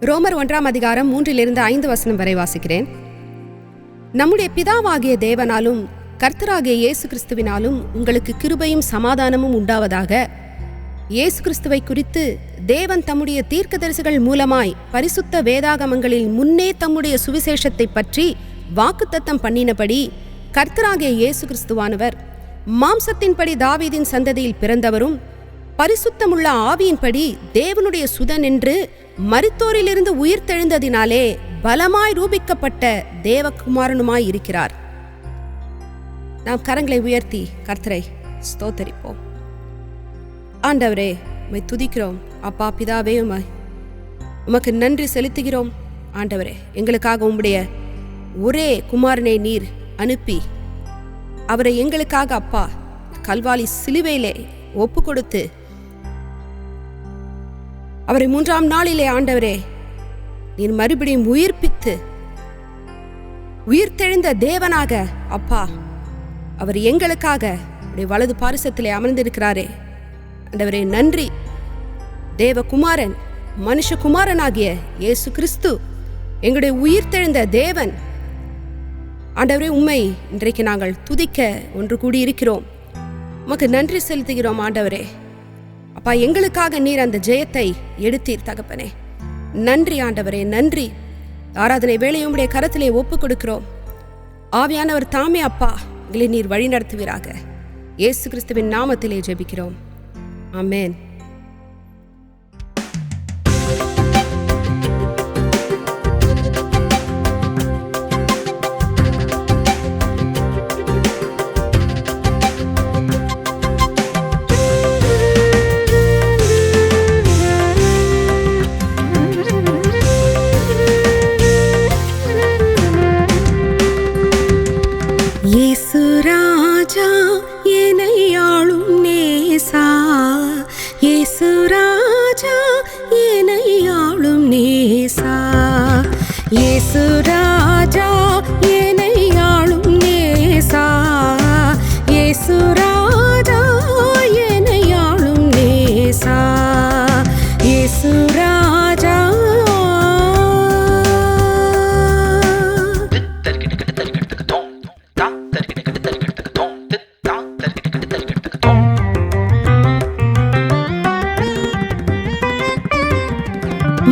ரோமர் 1:3-5 வரை வாசிக்கிறேன். நம்முடைய பிதாவாகிய தேவனாலும் கர்த்தராகிய இயேசு கிறிஸ்துவினாலும் உங்களுக்கு கிருபையும் சமாதானமும் உண்டாவதாக. இயேசு கிறிஸ்துவை குறித்து தேவன் தம்முடைய தீர்க்கதரிசிகள் மூலமாய் பரிசுத்த வேதாகமங்களில் முன்னே தம்முடைய சுவிசேஷத்தை பற்றி வாக்குத்தத்தம் பண்ணினபடி கர்த்தராகிய இயேசு கிறிஸ்துவானவர் மாம்சத்தின்படி தாவீதின் சந்ததியில் பிறந்தவரும் பரிசுத்தமுள்ள ஆவியின்படி தேவனுடைய சுதன் என்று மரித்தோரிலிருந்து உயிர்த்தெழுந்ததினாலே பலமாய் ரூபிக்கப்பட்ட தேவகுமாரனுமாய் இருக்கிறார். நாம் கரங்களை உயர்த்தி கர்த்தரை ஸ்தோத்தரிப்போம். ஆண்டவரே, உம்மை துதிக்கிறோம். அப்பா பிதாவே, உமக்கு நன்றி செலுத்துகிறோம். ஆண்டவரே, எங்களுக்காக உம்முடைய ஒரே குமாரனை நீர் அனுப்பி அவரை எங்களுக்காக அப்பா கல்வாரி சிலுவையிலே ஒப்பு கொடுத்து அவரை 3ஆம் நாளிலே ஆண்டவரே நீர் மறுபடியும் உயிர்ப்பித்து உயிர்த்தெழுந்த தேவனாக அப்பா அவர் எங்களுக்காக வலது பாரிசத்திலே அமர்ந்திருக்கிறாரே. ஆண்டவரே நன்றி. தேவகுமாரன் மனுஷகுமாரனாகிய இயேசு கிறிஸ்து எங்களுடைய உயிர்த்தெழுந்த தேவன். ஆண்டவரே, உம்மை இன்றைக்கு நாங்கள் துதிக்க ஒன்று கூடி இருக்கிறோம். உமக்கு நன்றி செலுத்துகிறோம். ஆண்டவரே அப்பா, எங்களுக்காக நீர் அந்த ஜெயத்தை எடுத்தீர் தகப்பனே. நன்றி ஆண்டவரே, நன்றி. ஆராதனை வேளையை உம்முடைய கரத்திலே ஒப்பு கொடுக்கிறோம். ஆவியானவர் தாமே அப்பா எங்களை நீர் வழி நடத்துவீராக. இயேசு கிறிஸ்துவின் நாமத்திலே ஜெபிக்கிறோம். ஆமென். இயேசு ராஜா என்னை ஆளும் நேசா, இயேசு ராஜா என்னை ஆளும் நேசா, இயேசு ராஜா என்னை ஆளும் நேசா, இயேசு ராஜா என்னை ஆளும் நேசா, இயேசு ராஜா.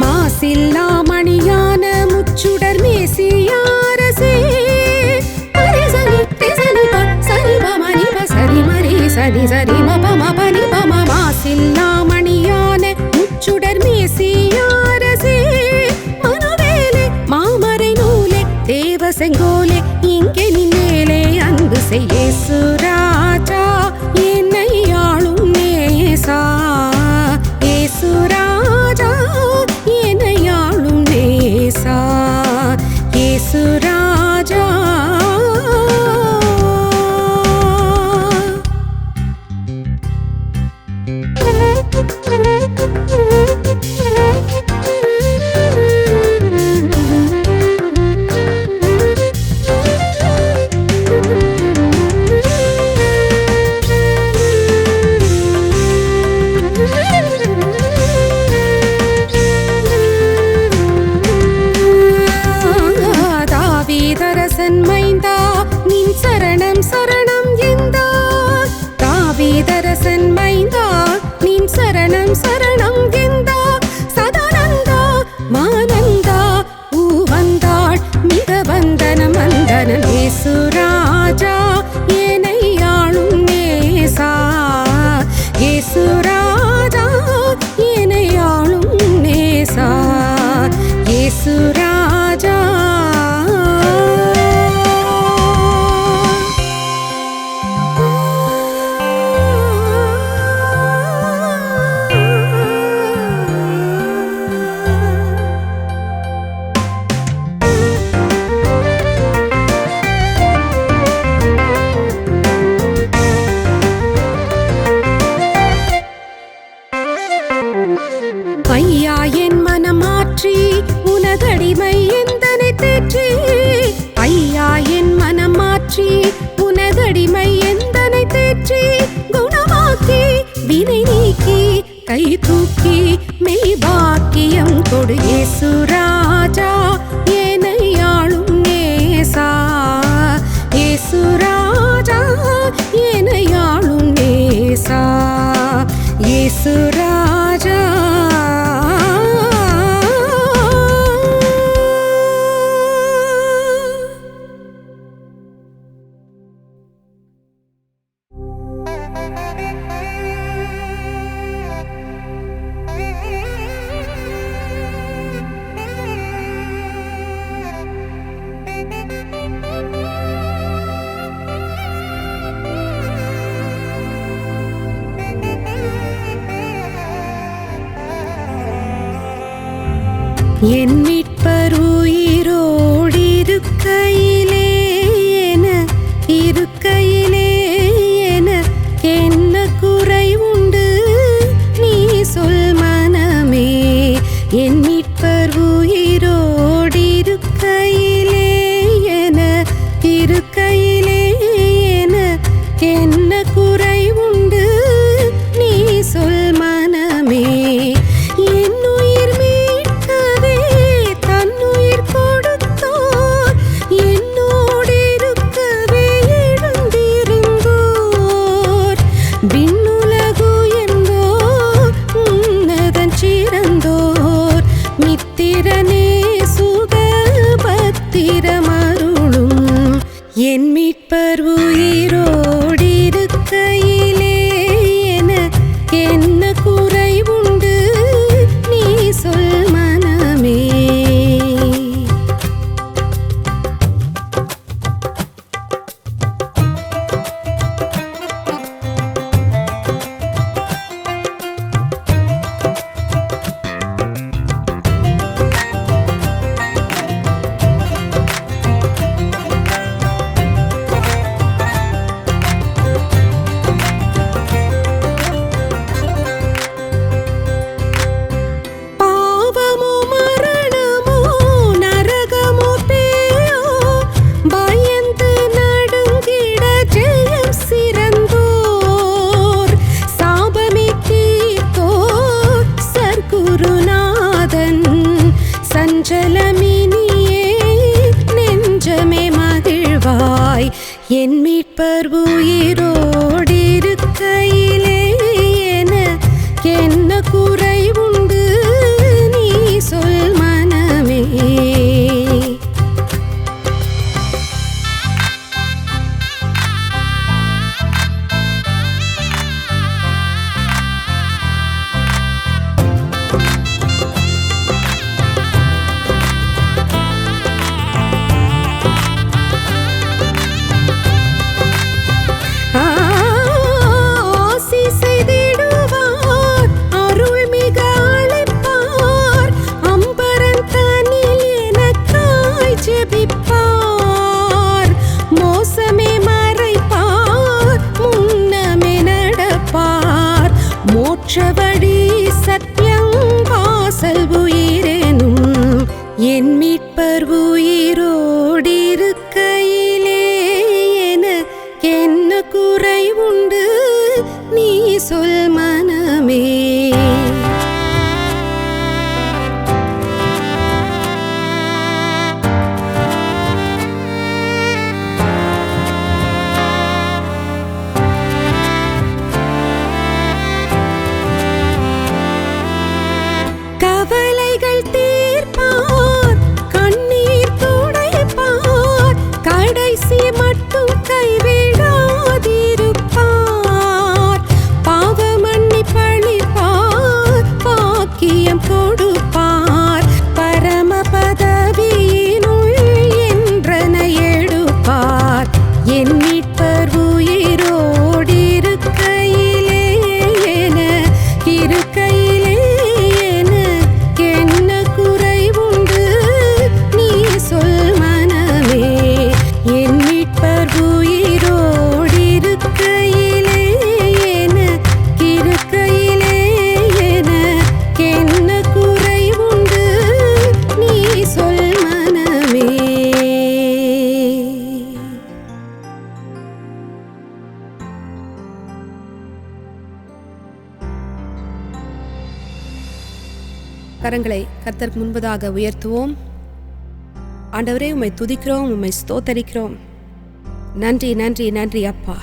மாசில்லா மணியான முச்சுடர் மேசியாரசே, மாசில்லா மணியான முச்சுடர் மேசியாரசே, மனுவேலே மாமரை நூலே தேவ செங்கோலே இங்கே நின்னேலே அன்பு செய். இயேசு ராஜா என்னை ஆளும் நேசா, இயேசு ராஜா என்னை ஆளும் நேசா, இயேசு ராஜா. தாவீதரசன் மைந்தா நின் சரணம் சரணம் எந்தா, தாவீதரசன் மைந்தா நின் சரணம் சரணம் எந்தா, சதானந்தா மானந்தா பூவந்தாள் மிக வந்தனம் வந்தனம். இயேசு ராஜா என்னை ஆளும் நேசா, இயேசு ராஜா என்னை ஆளும் நேசா, இயேசு ராஜா. ஐயா என் மனம் மாற்றி உனதடிமை எந்தனை தேற்றி, ஐயா என் மனம் மாற்றி உனதடிமை எந்தனை தேற்றி, குணமாக்கி வினை நீக்கி கை தூக்கி மெய் பாக்கியம் என்னோடு இயேசு ராஜா என்னை ஆளும் நேசா. இயேசு ராஜா என்னை ஆளும் நேசா. இயேசு ராஜா என் மீட்பர் உயிரோடிருக்கையிலே இருக்கையிலே என்ன குறை உண்டு நீ சொல் மனமே. என் மீட்பர் உயிரோடிருக்கையிலே இருக்கையிலே என்ன குறை உண்டு நீ சொல் மனமே. என் மீட்பர் உயிரோடிருக்கையிலே என்ன குறை உண்டு நீ சொல் மனமே. என் மீட்பர் உயிரோடிருக்கையிலே என்ன குறை உண்டு நீ சொல் மனமே. மோட்சவழி சத்தியம் வாசல் உயிரெனும் என் மீட்பர் உயிரோடிருக்கையிலே என்ன குறை உண்டு நீ சொல் மனமே. கவலைகள் தீர்ப்பார், கண்ணீர் துடைப்பார், கடைசி மட்டும் கைவிடாதிருப்பார். பாவ மன்னிப்பளிப்பார், பாக்கியம் கொடுப்பார், பரம பதவியினுள் என்றன எடுப்பார். என் மீட்பர் உயிரோடிருக்கையிலே இருக்கையிலே என்ன குறை உண்டு நீ சொல் மனமே. என் மீட்பர் உயிரோடிருக்கையிலே இருக்கையிலே என்ன குறை கரங்களை கர்த்தருக்கு முன்பதாக உயர்த்துவோம். ஆண்டவரே, உம்மை துதிக்கிறோம், உம்மை ஸ்தோத்தரிக்கிறோம். நன்றி நன்றி நன்றி அப்பா.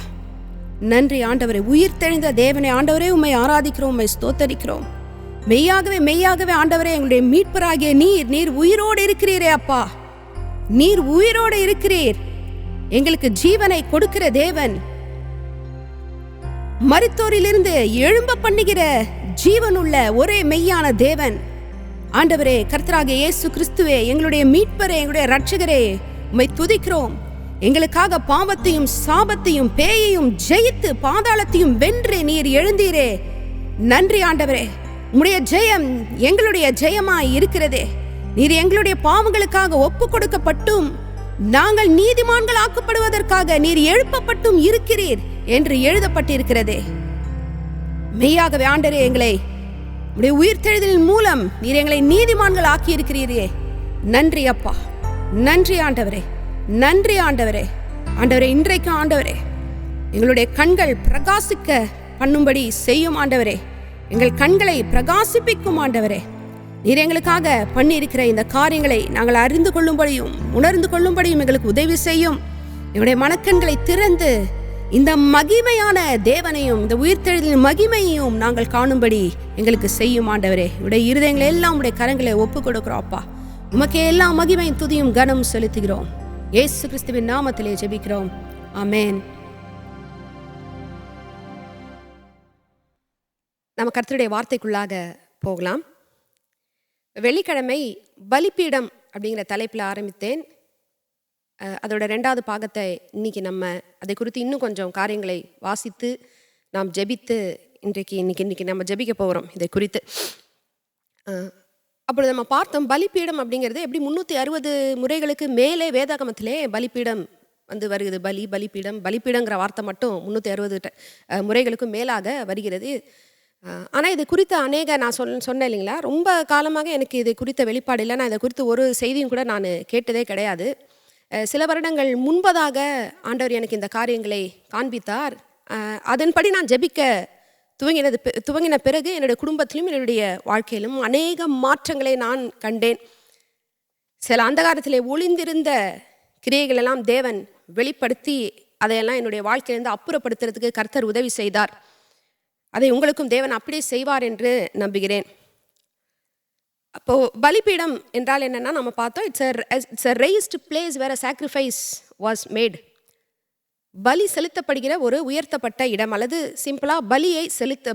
நன்றி ஆண்டவரே, உயிர் தெழுந்த தேவனே. ஆண்டவரே, உம்மை ஆராதிக்கிறோம், உம்மை ஸ்தோத்தரிக்கிறோம். மெய்யாகவே மெய்யாகவே ஆண்டவரே, எங்களுடைய மீட்பராகிய நீர் உயிரோடு இருக்கிறீரே அப்பா. நீர் உயிரோடு இருக்கிறீர். எங்களுக்கு ஜீவனை கொடுக்கிற தேவன், மரித்தோரிலிருந்து எழும்ப பண்ணுகிற ஜீவனுள்ள ஒரே மெய்யான தேவன். ஆண்டவரே, கர்த்தராகிய இயேசு கிறிஸ்துவே, எங்களுடைய மீட்பரே, எங்களுடைய இரட்சகரே, உம்மை துதிக்கிறோம். எங்களுக்காக பாவத்தையும் சாபத்தையும் பேயையும் ஜெயித்து பாதாளத்தையும் வென்று நீர் எழுந்தீரே. நன்றி ஆண்டவரே. உம்முடைய ஜெயம் எங்களுடைய ஜெயமாய் இருக்கிறதே. நீர் எங்களுடைய பாவங்களுக்காக ஒப்பு கொடுக்கப்பட்டும் நாங்கள் நீதிமான்கள் ஆக்கப்படுவதற்காக நீர் எழுப்பப்பட்டும் இருக்கிறீர் என்று எழுதப்பட்டிருக்கிறதே. மெய்யாகவே ஆண்டவரே, எங்களை உடைய உயிர்த்தெழுதலின் மூலம் நீர் எங்களை நீதிமான்கள் ஆக்கி இருக்கிறீரே. நன்றி அப்பா. நன்றி ஆண்டவரே. நன்றி ஆண்டவரே. ஆண்டவரே, இன்றைக்கும் ஆண்டவரே எங்களுடைய கண்கள் பிரகாசிக்க பண்ணும்படி செய்யும் ஆண்டவரே. எங்கள் கண்களை பிரகாசிப்பிக்கும் ஆண்டவரே. நீர் எங்களுக்காக பண்ணியிருக்கிற இந்த காரியங்களை நாங்கள் அறிந்து கொள்ளும்படியும் உணர்ந்து கொள்ளும்படியும் எங்களுக்கு உதவி செய்யும். எங்களுடைய மனக்கண்களை திறந்து இந்த மகிமையான தேவனையும் இந்த உயிர்த்தெழுதலின் மகிமையையும் நாங்கள் காணும்படி எங்களுக்கு செய்யும் ஆண்டவரே. உடைய இருதயங்களை எல்லாம் உடைய கரங்களை ஒப்பு கொடுக்கிறோம் அப்பா. உமக்கே எல்லா மகிமையும் துதியும் கனம் செலுத்துகிறோம். இயேசு கிறிஸ்துவின் நாமத்திலே ஜெபிக்கிறோம். ஆமென். நம்ம கர்த்தருடைய வார்த்தைக்குள்ளாக போகலாம். வெள்ளிக்கிழமை பலிபீடம் அப்படிங்கிற தலைப்பில் ஆரம்பித்தேன். அதோட 2வது பாகத்தை இன்னைக்கு நம்ம அதை குறித்து இன்னும் கொஞ்சம் காரியங்களை வாசித்து நாம் ஜெபித்து இன்னைக்கு நம்ம ஜெபிக்க போகிறோம் இதை குறித்து. அப்பொழுது நம்ம பார்த்தோம், பலிபீடம் அப்படிங்கிறது எப்படி 360 முறைகளுக்கு மேலே வேதாகமத்திலே பலிபீடம் வருகிறது. பலிபீடங்கிற வார்த்தை மட்டும் 360 முறைகளுக்கும் மேலாக வருகிறது. ஆனால் இது குறித்த நான் சொன்னேன் இல்லைங்களா, ரொம்ப காலமாக எனக்கு இது குறித்த வெளிப்பாடு இல்லை. நான் இதை குறித்து ஒரு செய்தியும் கூட நான் கேட்டதே கிடையாது. சில வருடங்கள் முன்பதாக ஆண்டவர் எனக்கு இந்த காரியங்களை காண்பித்தார். அதன்படி நான் ஜெபிக்க துவங்கின பிறகு என்னுடைய குடும்பத்திலும் என்னுடைய வாழ்க்கையிலும் அநேக மாற்றங்களை நான் கண்டேன். சில அந்தகாரத்திலே ஒளிந்திருந்த கிரியைகள் எல்லாம் தேவன் வெளிப்படுத்தி அதையெல்லாம் என்னுடைய வாழ்க்கையிலிருந்து அப்புறப்படுத்துறதுக்கு கர்த்தர் உதவி செய்தார். அதை உங்களுக்கும் தேவன் அப்படியே செய்வார் என்று நம்புகிறேன். அப்போது பலிபீடம் என்றால் என்னென்னா, நம்ம பார்த்தோம், it's a raised place where a sacrifice was made. பலி செலுத்தப்படுகிற ஒரு உயர்த்தப்பட்ட இடம், அல்லது சிம்பிளாக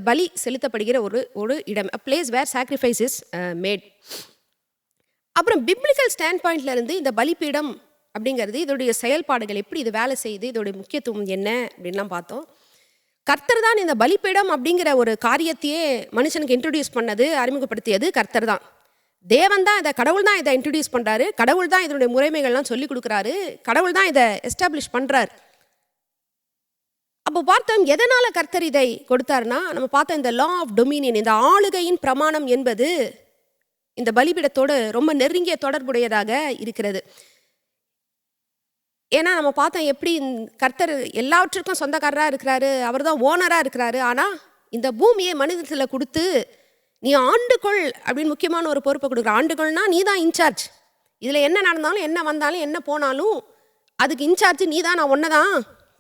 பலி செலுத்தப்படுகிற ஒரு இடம், a place where sacrifice is made. அப்புறம் பிப்ளிக்கல் ஸ்டாண்ட் பாயிண்ட்ல இருந்து இந்த பலிபீடம் அப்படிங்கிறது, இதோடைய செயல்பாடுகள் எப்படி இது வேலை செய்யுது, இதோடைய முக்கியத்துவம் என்ன அப்படின்லாம் பார்த்தோம். கர்த்தர் தான் இந்த பலிபீடம் அப்படிங்கிற ஒரு காரியத்தையே மனுஷனுக்கு இன்ட்ரடியூஸ் பண்ணது, அறிமுகப்படுத்தியது கர்த்தர் தான். தேவன் தான் கடவுள் தான் இதை இன்ட்ரடியூஸ் பண்ணுறாரு. கடவுள் தான் இதனுடைய முறைமைகள்லாம் சொல்லி கொடுக்குறாரு. கடவுள் தான் இதை எஸ்டாப்ளிஷ் பண்ணுறாரு. அப்போ பார்த்தோம், எதனால் கர்த்தர் இதை கொடுத்தாருன்னா, நம்ம பார்த்தோம் இந்த லா ஆஃப் டொமினியன், இந்த ஆளுகையின் பிரமாணம் என்பது இந்த பலிபீடத்தோடு ரொம்ப நெருங்கிய தொடர்புடையதாக இருக்கிறது. ஏன்னா நம்ம பார்த்தோம் எப்படி கர்த்தர் எல்லாவற்றுக்கும் சொந்தக்காரராக இருக்கிறாரு, அவர் தான் ஓனராக இருக்கிறாரு. ஆனால் இந்த பூமியை மனிதத்தில் கொடுத்து நீ ஆண்டுகொள் அப்படின்னு முக்கியமான ஒரு பொறுப்பை கொடுக்குற. ஆண்டுகொள்னா நீ தான் இன்சார்ஜ். இதில் என்ன நடந்தாலும் என்ன வந்தாலும் என்ன போனாலும் அதுக்கு இன்சார்ஜ் நீ தான். நான் ஒன்றை தான்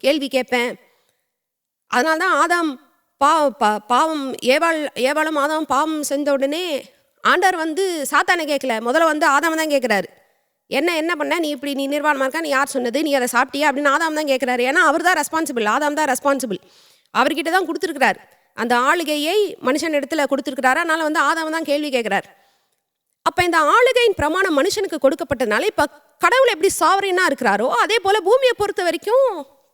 கேள்வி கேட்பேன். அதனால தான் ஆதாம் பாவம் ஏவாளும் ஆதாம் பாவம் செஞ்ச உடனே ஆண்டவர் சாத்தானை கேட்கல, முதல்ல ஆதாம் தான் கேட்குறாரு. என்ன பண்ண நீ இப்படி நீ நிர்வாணமாக இருக்கா, நீ யார் சொன்னது, நீ அதை சாப்பிட்டியா அப்படின்னு ஆதாம் தான் கேட்குறாரு. ஏன்னா அவர் தான் ரெஸ்பான்சிபிள், ஆதாம் தான் ரெஸ்பான்சிபிள். அவர்கிட்ட தான் கொடுத்துருக்கிறார் அந்த ஆளுகையை, மனுஷன் இடத்துல கொடுத்துருக்கிறாரு. அதனால ஆதாம் தான் கேள்வி கேட்குறாரு. அப்போ இந்த ஆளுகையின் பிரமாணம் மனுஷனுக்கு கொடுக்கப்பட்டதுனால இப்போ கடவுள் எப்படி சாவரீனாக இருக்கிறாரோ அதே போல் பூமியை பொறுத்த வரைக்கும்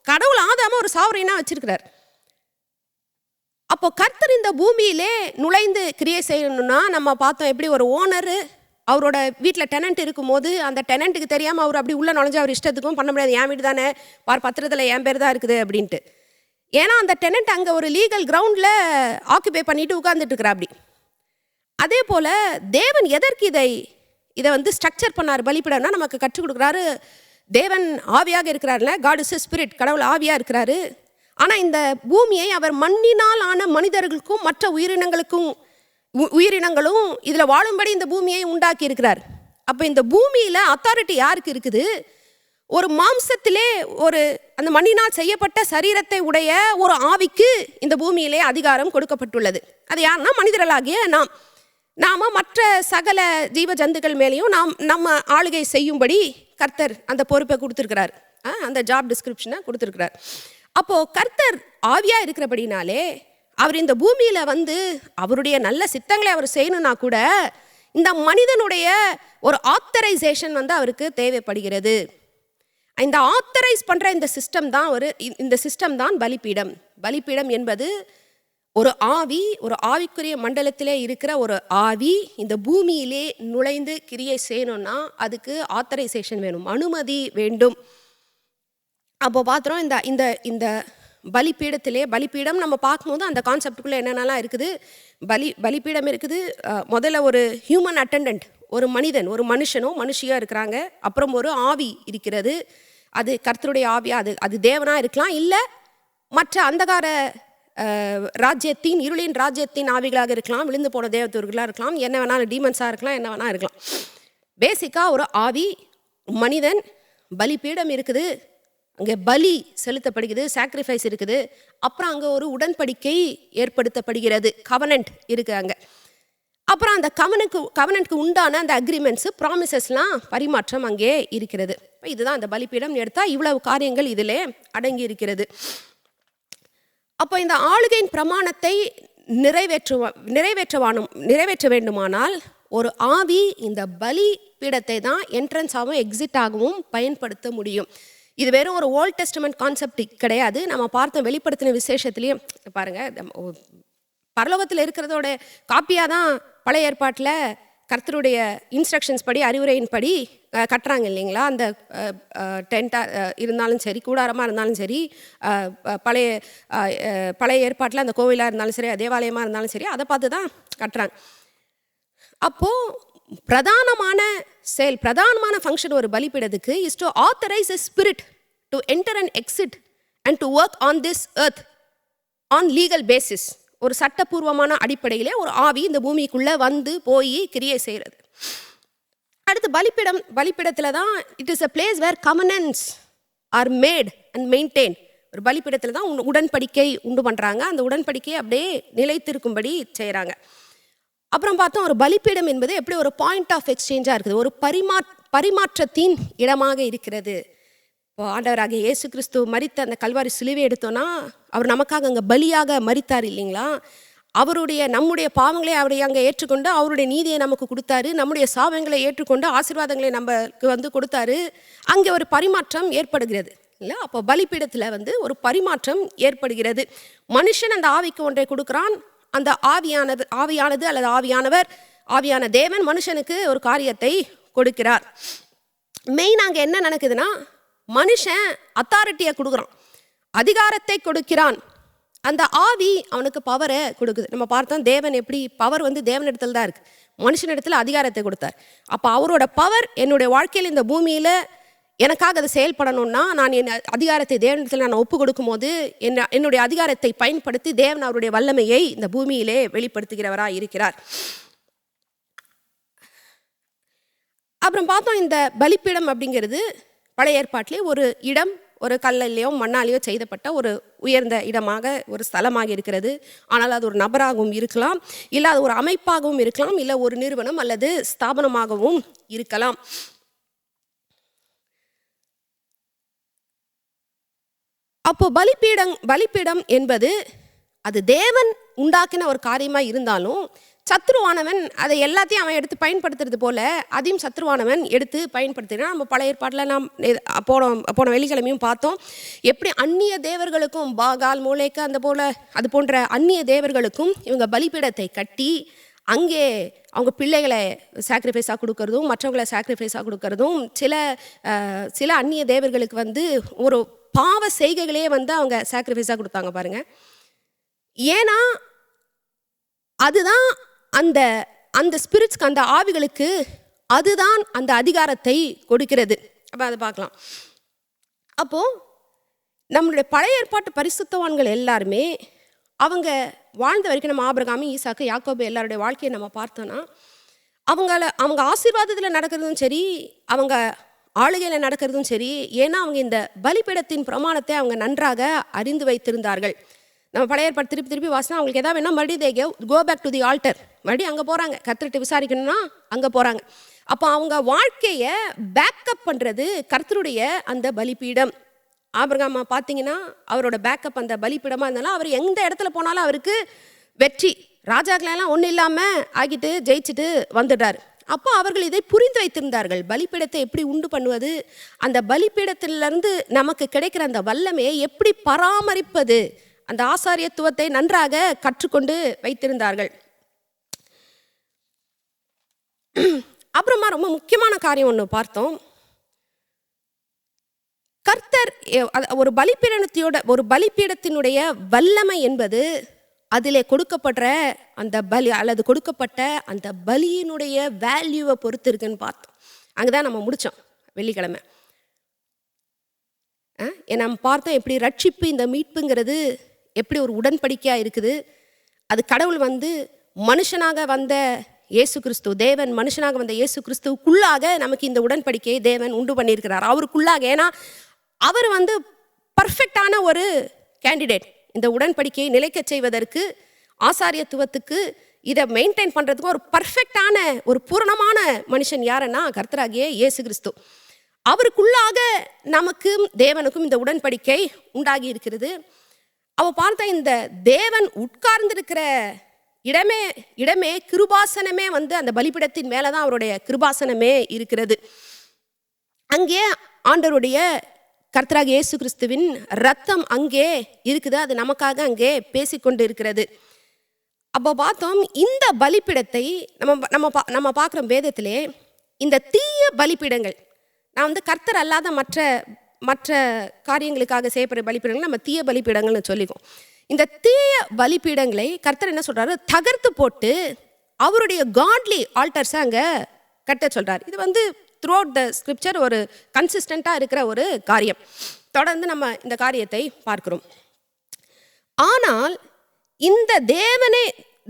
கடவுள் ஆதாம ஒரு சாவரீனாக வச்சிருக்கிறார். அப்போ கர்த்தர் இந்த பூமியிலே நுழைந்து கிரியை செய்யணும்னா, நம்ம பார்த்தோம் எப்படி ஒரு ஓனரு அவரோட வீட்டில் டெனண்ட் இருக்கும்போது அந்த டெனண்ட்டுக்கு தெரியாமல் அவர் அப்படி உள்ளே நுழைஞ்சு அவர் இஷ்டத்துக்கும் பண்ண முடியாது. என் வீடு தானே, பத்திரத்தில் என் பேர் தான் இருக்குது அப்படின்ட்டு. ஏன்னா அந்த டெனண்ட் அங்கே ஒரு லீகல் கிரவுண்டில் ஆக்குபை பண்ணிட்டு உட்கார்ந்துட்டு இருக்கிறா. அப்படி அதே போல் தேவன் எதற்கு இதை ஸ்ட்ரக்சர் பண்ணார் பலிபீடம்னா, நமக்கு கற்றுக் கொடுக்குறாரு. தேவன் ஆவியாக இருக்கிறார்ல, காட் இஸ் ஸ்பிரிட், கடவுள் ஆவியாக இருக்கிறாரு. ஆனால் இந்த பூமியை அவர் மண்ணினால் ஆன மனிதர்களுக்கும் மற்ற உயிரினங்களுக்கும் உயிரினங்களும் இதில் வாழும்படி இந்த பூமியை உண்டாக்கி இருக்கிறார். அப்போ இந்த பூமியில் அத்தாரிட்டி யாருக்கு இருக்குது? ஒரு மாம்சத்திலே ஒரு அந்த மண்ணினால் செய்யப்பட்ட சரீரத்தை உடைய ஒரு ஆவிக்கு இந்த பூமியிலே அதிகாரம் கொடுக்கப்பட்டுள்ளது. அது யாருன்னா மனிதர்களாகிய நாம மற்ற சகல ஜீவ ஜந்துக்கள் மேலேயும் நம்ம ஆளுகை செய்யும்படி கர்த்தர் அந்த பொறுப்பை கொடுத்துருக்கிறார், அந்த ஜாப் டிஸ்கிரிப்ஷனை கொடுத்துருக்கிறார். அப்போது கர்த்தர் ஆவியாக இருக்கிறபடினாலே அவர் இந்த பூமியில் வந்து அவருடைய நல்ல சித்தங்களை அவர் செய்யணும்னா கூட இந்த மனிதனுடைய ஒரு ஆத்தரைசேஷன் வந்து அவருக்கு தேவைப்படுகிறது. இந்த ஆத்தரைஸ் பண்ணுற இந்த சிஸ்டம் தான் பலிபீடம். பலிபீடம் என்பது ஒரு ஆவிக்குரிய மண்டலத்திலே இருக்கிற ஒரு ஆவி இந்த பூமியிலே நுழைந்து கிரியை செய்யணும்னா அதுக்கு ஆத்தரைசேஷன் வேணும், அனுமதி வேண்டும். அப்போ பார்த்துறோம் இந்த பலிபீடம் நம்ம பார்க்கும்போது அந்த கான்செப்டுக்குள்ளே என்னென்னலாம் இருக்குது. பலிபீடம் இருக்குது. முதல்ல ஒரு ஹியூமன் அட்டெண்டன்ட், ஒரு மனிதன், ஒரு மனுஷியாக இருக்கிறாங்க. அப்புறம் ஒரு ஆவி இருக்கிறது. அது கர்த்தருடைய ஆவியா, அது தேவனாக இருக்கலாம், இல்லை மற்ற அந்தகார ராஜ்யத்தின் இருளின் ராஜ்யத்தின் ஆவிகளாக இருக்கலாம், விழுந்து போன தேவதூர்களாக இருக்கலாம், என்ன வேணாலும் டீமன்ஸாக இருக்கலாம், என்ன வேணால் இருக்கலாம். பேசிக்காக ஒரு ஆவி, மனிதன், பலிபீடம் இருக்குது, அங்கே பலி செலுத்தப்படுகிறது, சாக்ரிஃபைஸ் இருக்குது. அப்புறம் அங்கே ஒரு உடன்படிக்கை ஏற்படுத்தப்படுகிறது, கவனன்ட் இருக்குது அங்கே. அப்புறம் அந்த கவனன்ட்க்கு உண்டான அந்த அக்ரிமெண்ட்ஸு, ப்ராமிசஸ்லாம் பரிமாற்றம் அங்கே இருக்கிறது. இப்போ இதுதான் அந்த பலிபீடம் எடுத்தால் இவ்வளவு காரியங்கள் இதிலே அடங்கி இருக்கிறது. அப்போ இந்த ஆளுகையின் பிரமாணத்தை நிறைவேற்ற வேண்டுமானால் ஒரு ஆவி இந்த பலிபீடத்தை தான் என்ட்ரன்ஸாகவும் எக்ஸிட்டாகவும் பயன்படுத்த முடியும். இது வெறும் ஒரு ஓல்ட் டெஸ்டமெண்ட் கான்செப்ட் கிடையாது. நம்ம பார்த்த வெளிப்படுத்தின விசேஷத்துலேயும் பாருங்கள், பரலோகத்தில் இருக்கிறதோட காப்பியாக தான் பழைய ஏற்பாட்டில் கர்த்தருடைய இன்ஸ்ட்ரக்ஷன்ஸ் படி, அறிவுரையின் படி கட்டுறாங்க இல்லைங்களா. அந்த டென்ட்டாக இருந்தாலும் சரி, கூடாரமாக இருந்தாலும் சரி, பழைய ஏற்பாட்டில் அந்த கோவிலாக இருந்தாலும் சரி, தேவாலயமாக இருந்தாலும் சரி, அதை பார்த்து தான் கட்டுறாங்க. அப்போது பிரதானமான ஃபங்க்ஷன் ஒரு பலிபீடத்துக்கு is to authorize a spirit to enter and exit and to work on this earth on legal basis. ஒரு சட்டப்பூர்வமான அடிப்படையிலே ஒரு ஆவி இந்த பூமிக்குள்ளே வந்து போய் கிரியை செய்கிறது. அடுத்து பலிபீடத்தில் தான் it is a place where covenants are made and maintain. ஒரு பலிபீடத்தில் தான் உடன்படிக்கை உண்டு பண்ணுறாங்க. அந்த உடன்படிக்கையை அப்படியே நிலைத்திருக்கும்படி செய்கிறாங்க. அப்புறம் பார்த்தோம், ஒரு பலிபீடம் என்பது எப்படி ஒரு பாயிண்ட் ஆஃப் எக்ஸ்சேஞ்சாக இருக்குது, ஒரு பரிமாற்றத்தின் இடமாக இருக்கிறது. இப்போ ஆண்டவராகிய இயேசு கிறிஸ்து மரித்த அந்த கல்வாரி சிலுவை எடுத்தோன்னா அவர் நமக்காக அங்கே பலியாக மரித்தார் இல்லைங்களா. நம்முடைய பாவங்களை அவரை அங்கே ஏற்றுக்கொண்டு அவருடைய நீதியை நமக்கு கொடுத்தாரு, நம்முடைய சாபங்களை ஏற்றுக்கொண்டு ஆசீர்வாதங்களை நமக்கு வந்து கொடுத்தாரு. அங்கே ஒரு பரிமாற்றம் ஏற்படுகிறது இல்லை. அப்போ பலிபீடத்தில் வந்து ஒரு பரிமாற்றம் ஏற்படுகிறது. மனுஷன் அந்த ஆவிக்கு ஒன்றை கொடுக்குறான், அந்த ஆவியானது அல்லது ஆவியான தேவன் மனுஷனுக்கு ஒரு காரியத்தை கொடுக்கிறார். மெயின் அங்கே என்ன நடக்குதுன்னா, மனுஷன் அத்தாரிட்டியை கொடுக்குறான், அதிகாரத்தை கொடுக்கிறான். அந்த ஆவி அவனுக்கு பவரை கொடுக்குது. நம்ம பார்த்தோம், தேவன் எப்படி பவர் வந்து தேவனிடத்தில் தான் இருக்குது, மனுஷனிடத்தில் அதிகாரத்தை கொடுத்தார். அப்போ அவரோட பவர் என்னுடைய வாழ்க்கையில் இந்த பூமியில் எனக்காக அதை செயல்படணும்னா நான் என் அதிகாரத்தை தேவனிடத்தில் நான் ஒப்பு கொடுக்கும் போது என்னுடைய அதிகாரத்தை பயன்படுத்தி தேவன் அவருடைய வல்லமையை இந்த பூமியிலே வெளிப்படுத்துகிறவராக இருக்கிறார். அப்புறம் பார்த்தோம், இந்த பலிப்பீடம் அப்படிங்கிறது பழைய ஏற்பாட்டிலே ஒரு இடம், ஒரு கல்லையோ மண்ணாலேயோ செய்தப்பட்ட ஒரு உயர்ந்த இடமாக, ஒரு ஸ்தலமாக இருக்கிறது. ஆனால் அது ஒரு நபராகவும் இருக்கலாம், இல்லை அது ஒரு அமைப்பாகவும் இருக்கலாம், இல்லை ஒரு நிறுவனம் அல்லது ஸ்தாபனமாகவும் இருக்கலாம். அப்போ பலிப்பீடம் என்பது அது தேவன் உண்டாக்கின ஒரு காரியமாக இருந்தாலும் சத்ருவானவன் அதை எல்லாத்தையும் அவன் எடுத்து பயன்படுத்துறது போல அதையும் சத்ருவானவன் எடுத்து பயன்படுத்தினா, நம்ம பழைய ஏற்பாட்டில் நாம் போன வெள்ளிக்கிழமையும் பார்த்தோம், எப்படி அந்நிய தேவர்களுக்கும் பாகால் மூலேக்கு அது போன்ற அந்நிய தேவர்களுக்கும் இவங்க பலிப்பீடத்தை கட்டி அங்கே அவங்க பிள்ளைகளை சாக்ரிஃபைஸாக கொடுக்கறதும் மற்றவங்களை சாக்ரிஃபைஸாக கொடுக்கறதும், சில அந்நிய தேவர்களுக்கு வந்து ஒரு பாவ செய்கைகளே வந்து அவங்க சாக்ரிஃபைஸாக கொடுத்தாங்க பாருங்க. ஏன்னா அதுதான் அந்த ஸ்பிரிட்ஸ்க்கு, அந்த ஆவிகளுக்கு அதுதான் அந்த அதிகாரத்தை கொடுக்கிறது. அப்போ அதை பார்க்கலாம். அப்போது நம்மளுடைய பழைய ஏற்பாட்டு பரிசுத்தவான்கள் எல்லாருமே அவங்க வாழ்ந்த வரைக்கும் நம்ம ஆபிரகாம், ஈசாக்கு, யாக்கோபு எல்லாருடைய வாழ்க்கையை நம்ம பார்த்தோன்னா அவங்க ஆசீர்வாதத்தில் நடக்கிறதும் சரி, அவங்க ஆளுகையில் நடக்கிறதும் சரி, ஏன்னா அவங்க இந்த பலிபீடத்தின் பிரமாணத்தை அவங்க நன்றாக அறிந்து வைத்திருந்தார்கள். நம்ம பழைய ஏற்பாடு திருப்பி வாசினா அவங்களுக்கு எதாவது வேணால் மறுபடியும் go back to the altar, மறுபடியும் அங்கே போகிறாங்க. கர்த்தர்கிட்ட விசாரிக்கணும்னா அங்கே போகிறாங்க. அப்போ அவங்க வாழ்க்கையை பேக்கப் பண்ணுறது கர்த்தருடைய அந்த பலிபீடம். ஆபிரகாம் பார்த்தீங்கன்னா அவரோட பேக்கப் அந்த பலிபீடமாக இருந்தாலும் அவர் எந்த இடத்துல போனாலும் அவருக்கு வெற்றி. ராஜாக்களெல்லாம் ஒன்றும் இல்லாமல் ஆகிட்டு ஜெயிச்சுட்டு வந்துடுறார். அப்போ அவர்கள் இதை புரிந்து வைத்திருந்தார்கள். பலிபீடத்தை எப்படி உண்டு பண்ணுவது, அந்த பலிபீடத்திலிருந்து நமக்கு கிடைக்கிற அந்த வல்லமையை எப்படி பராமரிப்பது, அந்த ஆசாரியத்துவத்தை நன்றாக கற்றுக்கொண்டு வைத்திருந்தார்கள். அப்புறமா ரொம்ப முக்கியமான காரியம் ஒன்று பார்த்தோம். கர்த்தர் ஒரு பலிபீடத்தினுடைய வல்லமை என்பது அதிலே கொடுக்கப்படுற அந்த பலி அல்லது கொடுக்கப்பட்ட அந்த பலியினுடைய வேல்யூவை பொறுத்து இருக்குன்னு பார்த்தோம். அங்கே தான் நம்ம முடித்தோம் வெள்ளிக்கிழமை. நம்ம பார்த்தோம் எப்படி ரட்சிப்பு, இந்த மீட்புங்கிறது எப்படி ஒரு உடன்படிக்கையாக இருக்குது. அது கடவுள் மனுஷனாக வந்த இயேசு கிறிஸ்து, தேவன் மனுஷனாக வந்த இயேசு கிறிஸ்துவுக்குள்ளாக நமக்கு இந்த உடன்படிக்கையை தேவன் உண்டு பண்ணியிருக்கிறார். அவருக்குள்ளாக, ஏன்னா அவர் பர்ஃபெக்டான ஒரு கேண்டிடேட். இந்த உடன்படிக்கையை நிலைக்க செய்வதற்கு, ஆசாரியத்துவத்துக்கு, இதை மெயின்டைன் பண்ணுறதுக்கு ஒரு பர்ஃபெக்டான ஒரு பூரணமான மனுஷன் யாருன்னா கர்த்தராகிய இயேசு கிறிஸ்து. அவருக்குள்ளாக நமக்கும் தேவனுக்கும் இந்த உடன்படிக்கை உண்டாகி இருக்கிறது. அவ பார்த்த இந்த தேவன் உட்கார்ந்திருக்கிற இடமே கிருபாசனமே அந்த பலிபீடத்தின் மேலே தான் அவருடைய கிருபாசனமே இருக்கிறது. அங்கே ஆண்டவருடைய கர்த்தராகிய இயேசு கிறிஸ்துவின் ரத்தம் அங்கே இருக்குது. அது நமக்காக அங்கே பேசிக்கொண்டு இருக்கிறது. அப்போ பார்த்தோம் இந்த பலிபீடத்தை நம்ம பார்க்குறோம் வேதத்திலே. இந்த தீய பலிபீடங்கள், நான் கர்த்தர் அல்லாத மற்ற காரியங்களுக்காக செய்யப்படுற பலிபீடங்கள் நம்ம தீய பலிபீடங்கள்னு சொல்லிக்குவோம். இந்த தீய பலிபீடங்களை கர்த்தர் என்ன சொல்றாரு, தகர்த்து போட்டு அவருடைய காட்லி ஆல்டர்ஸை அங்கே கட்ட சொல்றார். இது த்ரூ அவுட் த ஸ்கிரிப்சர் ஒரு கன்சிஸ்டண்ட்டாக இருக்கிற ஒரு காரியம். தொடர்ந்து நம்ம இந்த காரியத்தை பார்க்கிறோம். ஆனால் இந்த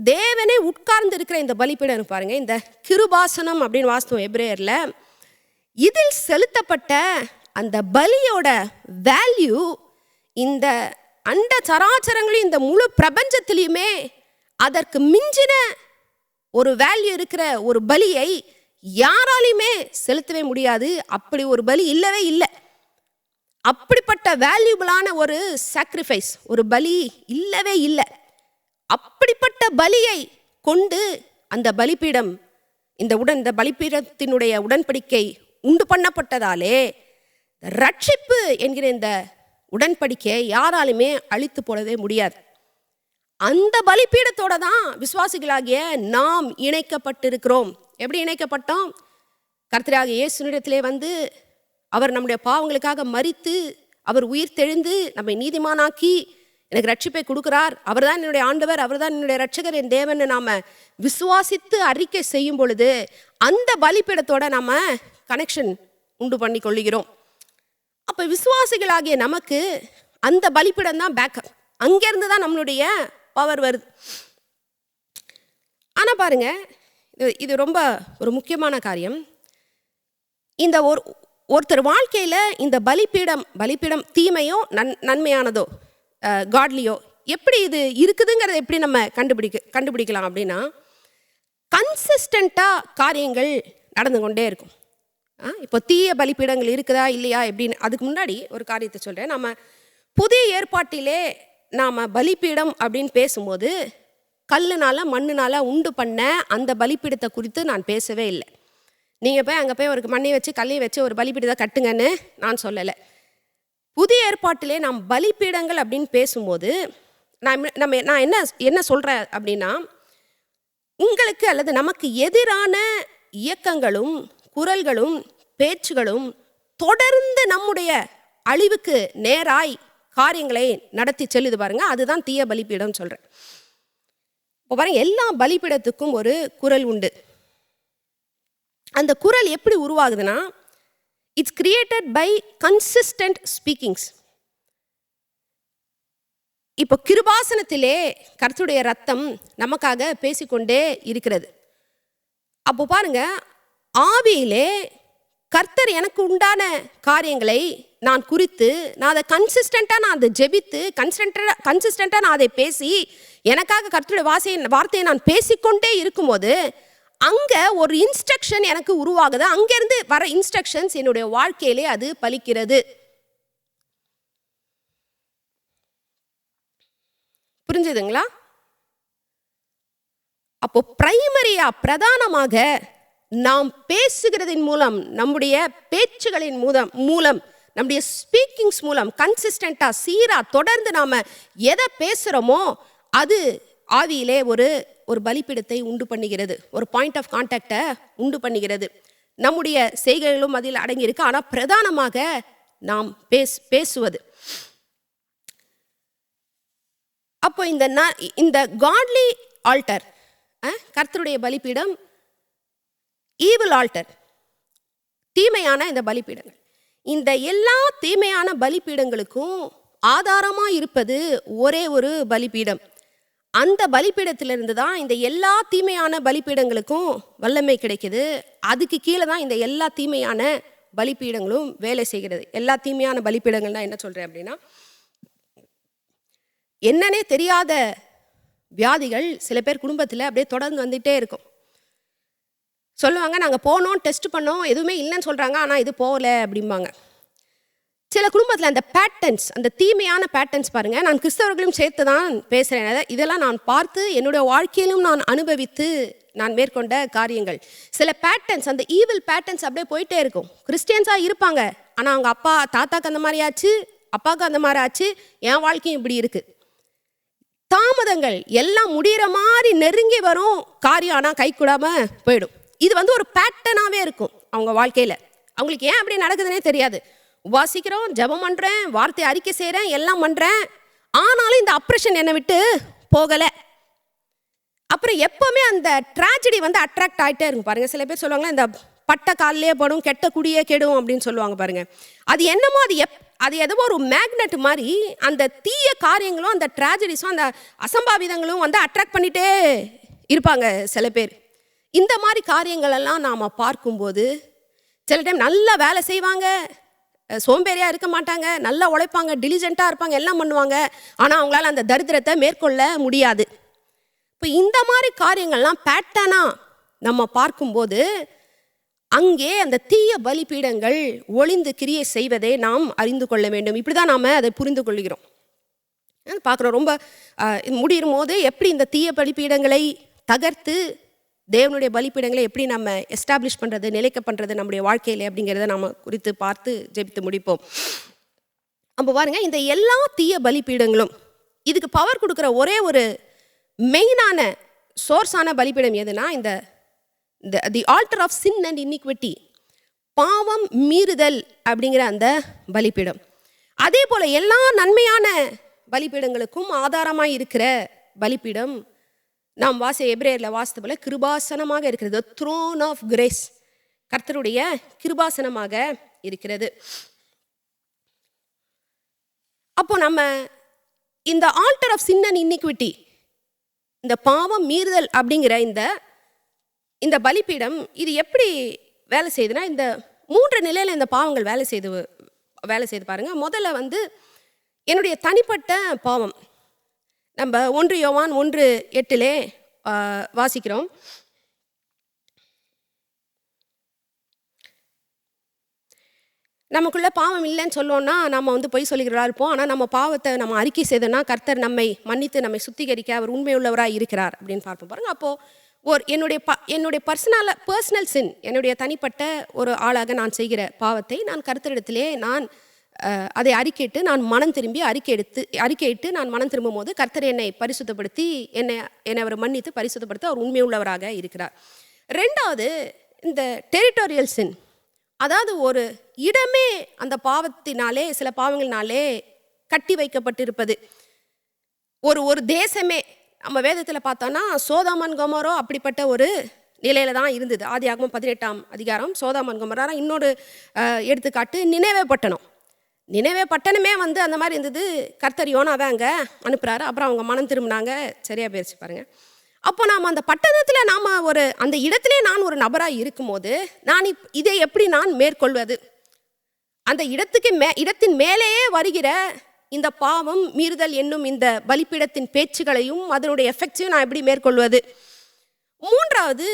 தேவனே உட்கார்ந்து இருக்கிற இந்த பலிபீடம் பாருங்க, இந்த கிருபாசனம் அப்படின்னு வாஸ்தவம் எபிரேயர்ல, இதில் செலுத்தப்பட்ட அந்த பலியோட வேல்யூ இந்த அண்ட சராச்சரங்களையும் இந்த முழு பிரபஞ்சத்திலையுமே அதற்கு மிஞ்சின ஒரு வேல்யூ இருக்கிற ஒரு பலியை யாராலையுமே செலுத்தவே முடியாது. அப்படி ஒரு பலி இல்லவே இல்லை. அப்படிப்பட்ட வேல்யூபிளான ஒரு சாக்ரிஃபைஸ், ஒரு பலி இல்லவே இல்லை. அப்படிப்பட்ட பலியை கொண்டு அந்த பலிபீடம் இந்த பலிபீடத்தினுடைய உடன்படிக்கை உண்டு பண்ணப்பட்டதாலே ரட்சிப்பு என்கிற இந்த உடன்படிக்கையை யாராலுமே அழித்து போடவே முடியாது. அந்த பலிபீடத்தோட தான் விசுவாசிகளாகிய நாம் இணைக்கப்பட்டிருக்கிறோம். எப்படி இணைக்கப்பட்டோம்? கர்த்தராகிய இயேசுவினிடத்திலே அவர் நம்முடைய பாவங்களுக்காக மரித்து அவர் உயிர் தெழுந்து நம்மை நீதிமானாக்கி எனக்கு ரட்சிப்பை கொடுக்கிறார். அவர் தான் என்னுடைய ஆண்டவர், அவர் தான் என்னுடைய ரட்சகர், என் தேவன் நாம விசுவாசித்து அறிக்கை செய்யும் பொழுது அந்த பலிபீடத்தோட நாம கனெக்ஷன் உண்டு பண்ணி கொள்ளுகிறோம். அப்போ விசுவாசிகளாகிய நமக்கு அந்த பலிபீடம் தான் பேக்கப். அங்கேருந்து தான் நம்மளுடைய பவர் வருது. ஆனால் பாருங்க, இது ரொம்ப ஒரு முக்கியமான காரியம். இந்த ஒருத்தர் வாழ்க்கையில் இந்த பலிபீடம் தீமையோ நன்மையானதோ காட்லியோ எப்படி இது இருக்குதுங்கிறத எப்படி நம்ம கண்டுபிடிக்கலாம் அப்படின்னா, கன்சிஸ்டண்ட்டாக காரியங்கள் நடந்து கொண்டே இருக்கும். இப்போ தீய பலிபீடங்கள் இருக்குதா இல்லையா எப்படின்னு அதுக்கு முன்னாடி ஒரு காரியத்தை சொல்கிறேன். நம்ம புதிய ஏற்பாட்டிலே நாம் பலிபீடம் அப்படின்னு பேசும்போது கல்லுனால மண்ணுனால உண்டு பண்ண அந்த பலிபீடத்தை குறித்து நான் பேசவே இல்லை. நீங்கள் போய் அங்கே போய் ஒரு மண்ணை வச்சு கல்லையை வச்சு ஒரு பலிபீடத்தை கட்டுங்கன்னு நான் சொல்லலை. புதிய ஏற்பாட்டிலே நாம் பலிபீடங்கள் அப்படின்னு பேசும்போது நான் என்ன சொல்கிறேன் அப்படின்னா, உங்களுக்கு அல்லது நமக்கு எதிரான இயக்கங்களும் குரல்களும் பேச்சுகளும் தொடர்ந்து நம்முடைய அழிவுக்கு நேராய் காரியங்களை நடத்தி செல்லுது பாருங்க, அதுதான் தீய பலிபீடம் சொல்கிறேன். இப்போ பாருங்க, எல்லா பலிபீடத்துக்கும் ஒரு குரல் உண்டு. அந்த குரல் எப்படி உருவாகுதுன்னா, இட்ஸ் கிரியேட்டட் பை கன்சிஸ்டன்ட் ஸ்பீக்கிங்ஸ். இப்போ கிருபாசனத்திலே கர்த்தருடைய ரத்தம் நமக்காக பேசிக்கொண்டே இருக்கிறது. அப்போ பாருங்க, ஆவியிலே கர்த்தர் எனக்கு உண்டான காரியங்களை நான் குறித்து, நான் அதை கன்சிஸ்டண்ட்டாக நான் அதை ஜெபித்து கன்சிஸ்டண்ட்டாக நான் அதை பேசி எனக்காக கர்த்தருடைய வார்த்தையை நான் பேசிக்கொண்டே இருக்கும்போது அங்கே ஒரு இன்ஸ்ட்ரக்ஷன் எனக்கு உருவாகுது. அங்கேருந்து வர இன்ஸ்ட்ரக்ஷன்ஸ் என்னுடைய வாழ்க்கையிலே அது பலிக்கிறது. புரிஞ்சுதுங்களா? அப்போ பிரதானமாக நாம் பேசுகிறதின் மூலம், நம்முடைய பேச்சுகளின் மூலம் நம்முடைய ஸ்பீக்கிங்ஸ் மூலம் கன்சிஸ்டண்டா சீரா தொடர்ந்து நாம எதை பேசுகிறோமோ அது ஆவியிலே ஒரு பலிபீடத்தை உண்டு பண்ணுகிறது, ஒரு பாயிண்ட் ஆஃப் கான்டாக்டை உண்டு பண்ணுகிறது. நம்முடைய செய்கைகளும் அதில் அடங்கியிருக்கு. ஆனால் பிரதானமாக நாம் பேசுவது. அப்போ இந்த காட்லி ஆல்டர், கர்த்தருடைய பலிபீடம், ஈவில் ஆல்டர், தீமையான இந்த பலிபீடங்கள், இந்த எல்லா தீமையான பலிபீடங்களுக்கும் ஆதாரமாக இருப்பது ஒரே ஒரு பலிபீடம். அந்த பலிபீடத்திலிருந்து தான் இந்த எல்லா தீமையான பலிபீடங்களுக்கும் வல்லமை கிடைக்குது. அதுக்கு கீழே தான் இந்த எல்லா தீமையான பலிபீடங்களும் வேலை செய்கிறது. எல்லா தீமையான பலிபீடங்கள்னா என்ன சொல்கிறேன் அப்படின்னா, என்னன்னே தெரியாத வியாதிகள் சில பேர் குடும்பத்தில் அப்படியே தொடர்ந்து வந்துகிட்டே இருக்கும். சொல்லுவாங்க, நாங்கள் போனோம், டெஸ்ட் பண்ணோம், எதுவுமே இல்லைன்னு சொல்கிறாங்க, ஆனால் இது போகலை அப்படிம்பாங்க. சில குடும்பத்தில் அந்த பேட்டர்ன்ஸ், அந்த தீமையான பேட்டர்ன்ஸ் பாருங்கள், நான் கிறிஸ்தவர்களும் சேர்த்து தான் பேசுகிறேன். இதெல்லாம் நான் பார்த்து என்னுடைய வாழ்க்கையிலும் நான் அனுபவித்து நான் மேற்கொண்ட காரியங்கள். சில பேட்டர்ன்ஸ், அந்த ஈவில் பேட்டர்ன்ஸ் அப்படியே போயிட்டே இருக்கும். கிறிஸ்டியன்ஸாக இருப்பாங்க, ஆனால் அவங்க அப்பா தாத்தாக்கு அந்த மாதிரி ஆச்சு, அப்பாவுக்கு அந்த மாதிரி ஆச்சு, என் வாழ்க்கையும் இப்படி இருக்குது. தாமதங்கள் எல்லாம் முடிகிற மாதிரி நெருங்கி வரும் காரியம், ஆனால் கை கூடாமல் போயிடும். இது ஒரு பேட்டர்னாகவே இருக்கும் அவங்க வாழ்க்கையில். அவங்களுக்கு ஏன் அப்படி நடக்குதுன்னே தெரியாது. உபாசிக்கிறோம், ஜெபம் பண்ணுறேன், வார்த்தை அறிக்கை செய்கிறேன், எல்லாம் பண்ணுறேன், ஆனாலும் இந்த அப்ரெஷன் என்னை விட்டு போகலை. அப்புறம் எப்போவுமே அந்த ட்ராஜடி அட்ராக்ட் ஆகிட்டே இருக்கும் பாருங்கள். சில பேர் சொல்லுவாங்களே, இந்த பட்ட காலிலே படும் கெட்ட குடியே கெடும் அப்படின்னு சொல்லுவாங்க பாருங்கள். அது என்னமோ அது ஏதோ ஒரு மேக்னெட் மாதிரி அந்த தீய காரியங்களும் அந்த ட்ராஜடிஸும் அந்த அசம்பாவிதங்களும் அட்ராக்ட் பண்ணிகிட்டே இருப்பாங்க சில பேர். இந்த மாதிரி காரியங்களெல்லாம் நாம் பார்க்கும்போது சில டைம் நல்லா வேலை செய்வாங்க, சோம்பேறியாக இருக்க மாட்டாங்க, நல்லா உழைப்பாங்க, டிலிஜென்ட்டாக இருப்பாங்க, எல்லாம் பண்ணுவாங்க, ஆனால் அவங்களால அந்த தரித்திரத்தை மேற்கொள்ள முடியாது. இப்போ இந்த மாதிரி காரியங்கள்லாம் பேட்டர்னாக நம்ம பார்க்கும்போது அங்கே அந்த தீய பலிபீடங்கள் ஒளிந்து கிரியை செய்வதை நாம் அறிந்து கொள்ள வேண்டும். இப்படி தான் நாம் அதை புரிந்து கொள்கிறோம், பார்க்குறோம். ரொம்ப முடியும் போது எப்படி இந்த தீய பலிபீடங்களை தகர்த்து தேவனுடைய பலிபீடங்களை எப்படி நம்ம எஸ்டாப்ளிஷ் பண்ணுறது, நிலைக்க பண்ணுறது நம்முடைய வாழ்க்கையில் அப்படிங்கிறத நாம் குறித்து பார்த்து ஜெபித்து முடிப்போம். அப்போ பாருங்கள், இந்த எல்லா தீய பலிபீடங்களும் இதுக்கு பவர் கொடுக்குற ஒரே ஒரு மெயினான சோர்ஸான பலிபீடம் எதுனா இந்த the altar of sin and iniquity, பாவம் மீறுதல் அப்படிங்கிற அந்த பலிபீடம். அதே போல் எல்லா நன்மையான பலிபீடங்களுக்கும் ஆதாரமாக இருக்கிற பலிபீடம் நாம் எபிரேயரில் வாசித்த போல கிருபாசனமாக இருக்கிறது. த்ரோன் ஆஃப் கிரேஸ், கர்த்தருடைய கிருபாசனமாக இருக்கிறது. அப்போ நம்ம இந்த altar of sin and iniquity, இந்த பாவம் மீறுதல் அப்படிங்கிற இந்த பலிபீடம் இது எப்படி வேலை செய்யுதுன்னா, இந்த 3 நிலையில் இந்த பாவங்கள் வேலை செய்து பாருங்கள். முதல்ல என்னுடைய தனிப்பட்ட பாவம். நம்ம 1 யோவான் 1:8 வாசிக்கிறோம். நமக்குள்ள பாவம் இல்லைன்னு சொல்லோன்னா நம்ம பொய் சொல்லிக்கிறா இருப்போம். ஆனால் நம்ம பாவத்தை நம்ம அறிக்கை செய்தோன்னா கர்த்தர் நம்மை மன்னித்து நம்மை சுத்திகரிக்க அவர் உண்மையுள்ளவராக இருக்கிறார் அப்படின்னு பார்ப்போம் பாருங்கள். அப்போது என்னுடைய பர்சனல் சின், என்னுடைய தனிப்பட்ட ஒரு ஆளாக நான் செய்கிற பாவத்தை நான் கர்த்தரிடத்திலே அதை அறிக்கையிட்டு நான் மனம் திரும்பி அறிக்கையிட்டு நான் மனம் திரும்பும் போது கர்த்தர் என்னை பரிசுத்தப்படுத்தி என்னை அவர் மன்னித்து பரிசுத்தப்படுத்த அவர் உண்மையுள்ளவராக இருக்கிறார். 2வது இந்த டெரிட்டோரியல் சின், அதாவது ஒரு இடமே அந்த பாவத்தினாலே, சில பாவங்களினாலே கட்டி வைக்கப்பட்டிருப்பது. ஒரு தேசமே நம்ம வேதத்தில் பார்த்தோன்னா சோதோம் கொமோரா அப்படிப்பட்ட ஒரு நிலையில தான் இருந்தது. ஆதியாகமம் 18ஆம் அதிகாரம் சோதோம் கொமோரா. இன்னொரு எடுத்துக்காட்டு நினவே பட்டணம். நினைவே பட்டணமே வந்து அந்த மாதிரி இருந்தது. கர்த்தர் யோனாவை அங்கே அனுப்புகிறாரு. அப்புறம் அவங்க மனம் திரும்பினாங்க. சரியாக போயிடுச்சு பாருங்க. அப்போ நாம் அந்த பட்டணத்தில் நாம் அந்த இடத்திலே நான் ஒரு நபராக இருக்கும்போது நான் இதை எப்படி நான் மேற்கொள்வது? அந்த இடத்தின் மேலேயே வருகிற இந்த பாவம் மீறுதல் என்னும் இந்த பலிப்பீடத்தின் பேச்சுகளையும் அதனுடைய எஃபெக்ட்ஸையும் நான் எப்படி மேற்கொள்வது? மூன்றாவது,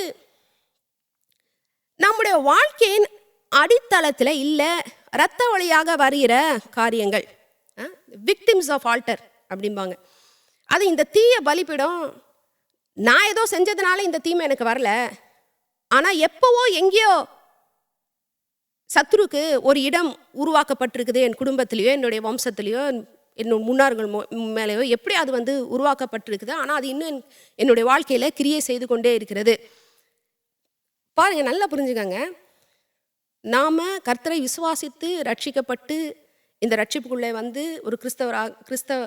நம்முடைய வாழ்க்கையின் அடித்தளத்தில் இல்லை இரத்த வழியாக வருகிற காரியங்கள், விக்டிம்ஸ் ஆஃப் ஆல்டர் அப்படிம்பாங்க. அது இந்த தீய பலிப்பீடம். நான் ஏதோ செஞ்சதுனால இந்த தீமை எனக்கு வரல, ஆனால் எப்போவோ எங்கேயோ சத்ருக்கு ஒரு இடம் உருவாக்கப்பட்டிருக்குது. என் குடும்பத்திலேயோ என்னுடைய வம்சத்திலேயோ என்னோட முன்னார்கள் மேலேயோ எப்படி அது வந்து உருவாக்கப்பட்டிருக்குது. ஆனால் அது இன்னும் என்னுடைய வாழ்க்கையில் கிரியை செய்து கொண்டே இருக்கிறது. பாருங்கள், நல்லா புரிஞ்சுக்கங்க. நாம் கர்த்தரை விசுவாசித்து ரட்சிக்கப்பட்டு இந்த ரட்சிப்புக்குள்ளே வந்து ஒரு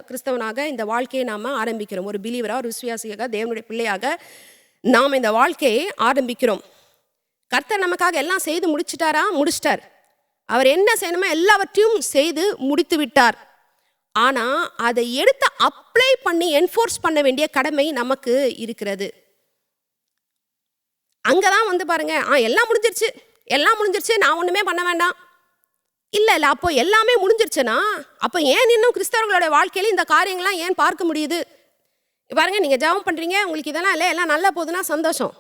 கிறிஸ்தவனாக இந்த வாழ்க்கையை நாம் ஆரம்பிக்கிறோம். ஒரு பிலீவராக, ஒரு விசுவாசியாக, தேவனுடைய பிள்ளையாக நாம் இந்த வாழ்க்கையை ஆரம்பிக்கிறோம். கர்த்தர் நமக்காக எல்லாம் செய்து முடிச்சிட்டாரா? முடிச்சிட்டார். அவர் என்ன செய்யணுமோ எல்லாவற்றையும் செய்து முடித்து விட்டார். ஆனால் அதை எடுத்து அப்ளை பண்ணி என்ஃபோர்ஸ் பண்ண வேண்டிய கடமை நமக்கு இருக்கிறது. அங்கே தான் வந்து பாருங்க, எல்லாம் முடிஞ்சிருச்சு, நான் ஒன்றுமே பண்ண வேண்டாம். இல்லை, அப்போ எல்லாமே முடிஞ்சிருச்சுன்னா அப்போ ஏன் இன்னும் கிறிஸ்தவர்களோட வாழ்க்கையில் இந்த காரியங்கள்லாம் ஏன் பார்க்க முடியுது? பாருங்க, நீங்கள் ஜெபம் பண்ணுறீங்க, உங்களுக்கு இதெல்லாம் இல்லை, எல்லாம் நல்லா போகுதுன்னா சந்தோஷம்.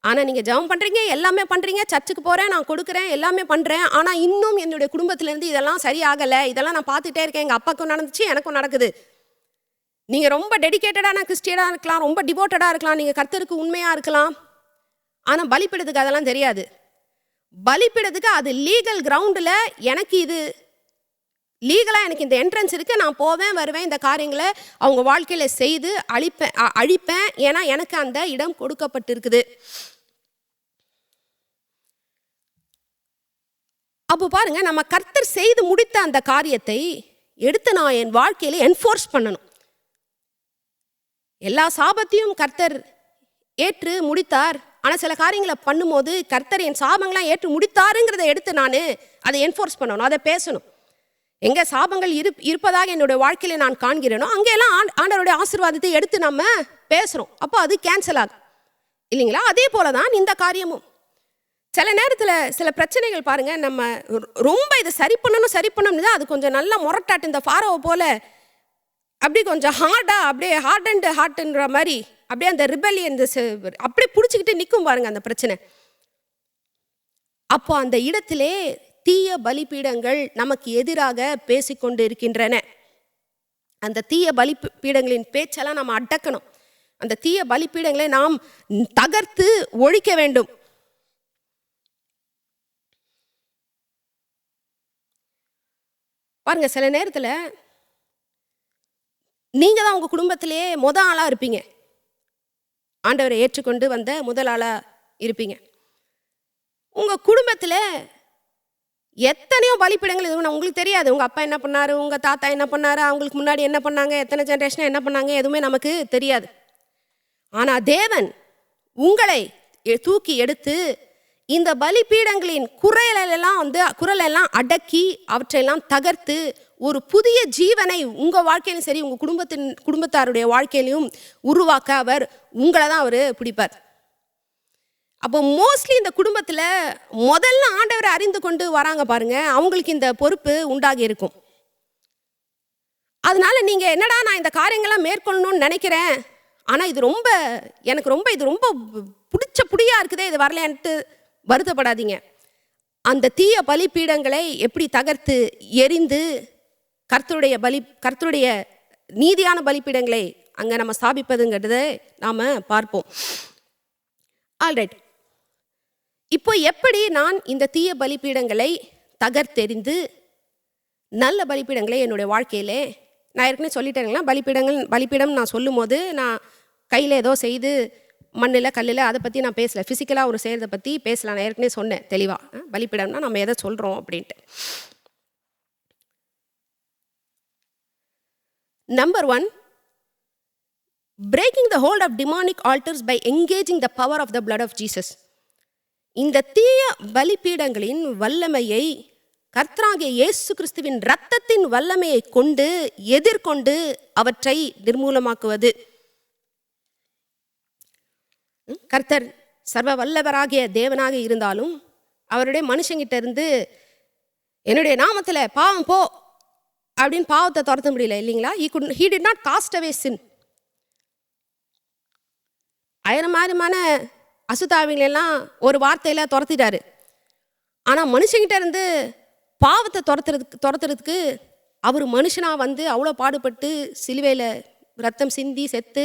ஆனால் நீங்கள் ஜெபம் பண்ணுறீங்க, எல்லாமே பண்ணுறீங்க, சர்ச்சுக்கு போகிறேன், நான் கொடுக்குறேன், எல்லாமே பண்ணுறேன், ஆனால் இன்னும் என்னுடைய குடும்பத்திலேருந்து இதெல்லாம் சரியாகலை, இதெல்லாம் நான் பார்த்துட்டே இருக்கேன், எங்கள் அப்பாவுக்கும் நடந்துச்சு, எனக்கும் நடக்குது. நீங்கள் ரொம்ப டெடிக்கேட்டடான கிறிஸ்டியனாக இருக்கலாம், ரொம்ப டிவோட்டடாக இருக்கலாம், நீங்கள் கர்த்தருக்கு உண்மையாக இருக்கலாம், ஆனால் பலிப்பீடத்துக்கு அதெல்லாம் தெரியாது. பலிப்பீடத்துக்கு அது லீகல் கிரவுண்டில் எனக்கு இது லீகலாக எனக்கு இந்த என்ட்ரன்ஸ் இருக்குது, நான் போவேன் வருவேன், இந்த காரியங்களை அவங்க வாழ்க்கையில் செய்து அழிப்பேன். ஏன்னா எனக்கு அந்த இடம் கொடுக்கப்பட்டிருக்குது. அப்போ பாருங்க, நம்ம கர்த்தர் செய்து முடித்த அந்த காரியத்தை எடுத்து நான் என் வாழ்க்கையில என்ஃபோர்ஸ் பண்ணணும். எல்லா சாபத்தையும் கர்த்தர் ஏற்று முடித்தார். ஆனால் சில காரியங்களை பண்ணும்போது கர்த்தர் என் சாபங்களாம் ஏற்று முடித்தாருங்கிறத எடுத்து நான் அதை என்ஃபோர்ஸ் பண்ணணும், அதை பேசணும். எங்கே சாபங்கள் இருப்பதாக என்னுடைய வாழ்க்கையில நான் காண்கிறேனோ அங்கெல்லாம் ஆண்டவருடைய ஆசீர்வாதத்தை எடுத்து நம்ம பேசுகிறோம். அப்போ அது கேன்சல் ஆகும் இல்லைங்களா? அதே போல தான் இந்த காரியமும். சில நேரத்தில் சில பிரச்சனைகள் பாருங்கள், நம்ம ரொம்ப இதை சரி பண்ணணும் தான் அது கொஞ்சம் நல்லா முரட்டாட்டு இந்த ஃபாரோவை போல் அப்படி கொஞ்சம் ஹார்டாக அப்படியே ஹார்ட்ன்ற மாதிரி அப்படியே அந்த ரிபெலியன் அப்படியே பிடிச்சிக்கிட்டு நிற்கும் பாருங்க அந்த பிரச்சனை. அப்போ அந்த இடத்திலே தீய பலிபீடங்கள் நமக்கு எதிராக பேசிக்கொண்டு இருக்கின்றன. அந்த தீய பலிபீடங்களின் பேச்செல்லாம் நம்ம அடக்கணும். அந்த தீய பலிபீடங்களை நாம் தகர்த்து ஒழிக்க வேண்டும். பாருங்க, சில நேரத்தில் நீங்க தான் உங்க குடும்பத்திலேயே முதல் ஆளா இருப்பீங்க, ஆண்டவரை ஏற்றுக்கொண்டு வந்த முதல் ஆளா இருப்பீங்க. உங்க குடும்பத்தில் எத்தனையோ பலிப்பீடங்கள் இது உங்களுக்கு தெரியாது. உங்க அப்பா என்ன பண்ணாரு, உங்க தாத்தா என்ன பண்ணாரு, அவங்களுக்கு முன்னாடி என்ன பண்ணாங்க, எத்தனை ஜென்ரேஷன் என்ன பண்ணாங்க, எதுவுமே நமக்கு தெரியாது. ஆனா தேவன் உங்களை தூக்கி எடுத்து இந்த பலிபீடங்களின் குரலெல்லாம் அடக்கி அவற்றையெல்லாம் தகர்த்து ஒரு புதிய ஜீவனை உங்க வாழ்க்கையிலும் சரி உங்க குடும்பத்தாருடைய வாழ்க்கையிலையும் உருவாக்க அவர் உங்களை தான் அவர் பிடிப்பார். அப்போ மோஸ்ட்லி இந்த குடும்பத்தில் முதல்ல ஆண்டவரை அறிந்து கொண்டு வராங்க பாருங்க, அவங்களுக்கு இந்த பொறுப்பு உண்டாகி இருக்கும். அதனால நீங்க என்னடா நான் இந்த காரியங்கள்லாம் மேற்கொள்ளணும்னு நினைக்கிறேன், ஆனால் எனக்கு ரொம்ப பிடிச்ச புடியா இருக்குதே, இது வரலன்ட்டு வருத்தப்படாதீங்க. அந்த தீய பலிபீடங்களை எப்படி தகர்த்து எரிந்து கர்த்தருடைய நீதியான பலிபீடங்களை அங்கே நம்ம ஸ்தாபிப்பதுங்கிறத நாம் பார்ப்போம். ஆல்ரைட், இப்போ எப்படி நான் இந்த தீய பலிபீடங்களை தகர்த்தெறிந்து நல்ல பலிபீடங்களை என்னுடைய வாழ்க்கையிலே, நான் ஏற்கனவே சொல்லிட்டேங்களா, பலிபீடம் நான் சொல்லும் போது நான் கையில் ஏதோ செய்து மண்ணில் கல்லில் அதை பற்றி நான் பேசலை, ஃபிசிக்கலாக ஒரு செய்கிறத பற்றி பேசலாம். நான் ஏற்கனவே சொன்னேன் தெளிவாக, பலிபீடம்னா நம்ம எதை சொல்கிறோம் அப்படின்ட்டு. Number 1, breaking the hold of demonic altars by engaging the power of the blood of Jesus. இந்த தீய பலிபீடங்களின் வல்லமையை கர்த்தராகிய இயேசு கிறிஸ்துவின் இரத்தத்தின் வல்லமையை கொண்டு எதிர்கொண்டு அவற்றை நிர்மூலமாக்குவது. கர்த்தர் சர்வ வல்லவராகிய தேவனாக இருந்தாலும் அவருடைய மனுஷங்கிட்ட இருந்து என்னுடைய நாமத்துல பாவம் போ அப்படின்னு பாவத்தை துரத்த முடியல இல்லைங்களா? he did not cast away sin. ஆயிரமான அசுத்தாவிகளெல்லாம் ஒரு வார்த்தையில துரத்திட்டாரு. ஆனா மனுஷங்கிட்ட இருந்து பாவத்தை துரத்துறதுக்கு அவர் மனுஷனா வந்து அவ்வளோ பாடுபட்டு சிலுவையில் ரத்தம் சிந்தி செத்து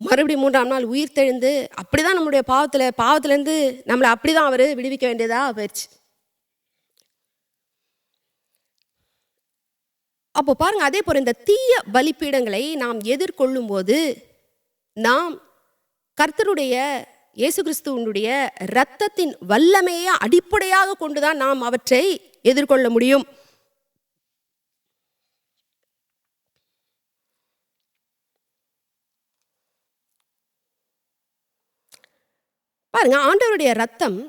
மறுபடியும் 3ஆம் நாள் உயிர் தெழுந்து அப்படிதான் நம்மளுடைய பாவத்திலேருந்து நம்மளை அப்படிதான் அவர் விடுவிக்க வேண்டியதா போயிடுச்சு. அப்போ பாருங்க, அதே போல இந்த தீய பலிப்பீடங்களை நாம் எதிர்கொள்ளும் போது நாம் கர்த்தருடைய இயேசு கிறிஸ்துவனுடைய இரத்தத்தின் வல்லமையை அடிப்படையாக கொண்டுதான் நாம் அவற்றை எதிர்கொள்ள முடியும். பாருங்க, ஆண்டவருடைய ரத்தம்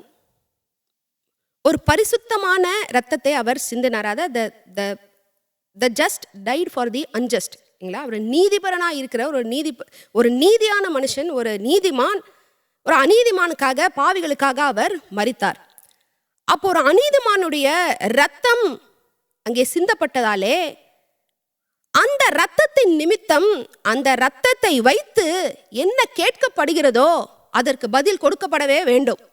ஒரு பரிசுத்தமான ரத்தத்தை அவர் சிந்தினார். அதாவது the just died for the unjust. ஒரு நீதிபரனாக இருக்கிற ஒரு நீதியான மனுஷன், ஒரு நீதிமான் ஒரு அநீதிமானுக்காக பாவிகளுக்காக அவர் மரித்தார். அப்போ ஒரு அநீதிமானுடைய ரத்தம் அங்கே சிந்தப்பட்டதாலே அந்த இரத்தத்தின் நிமித்தம் அந்த இரத்தத்தை வைத்து என்ன கேட்கப்படுகிறதோ அதற்கு பதில் கொடுக்கப்படவே வேண்டும்.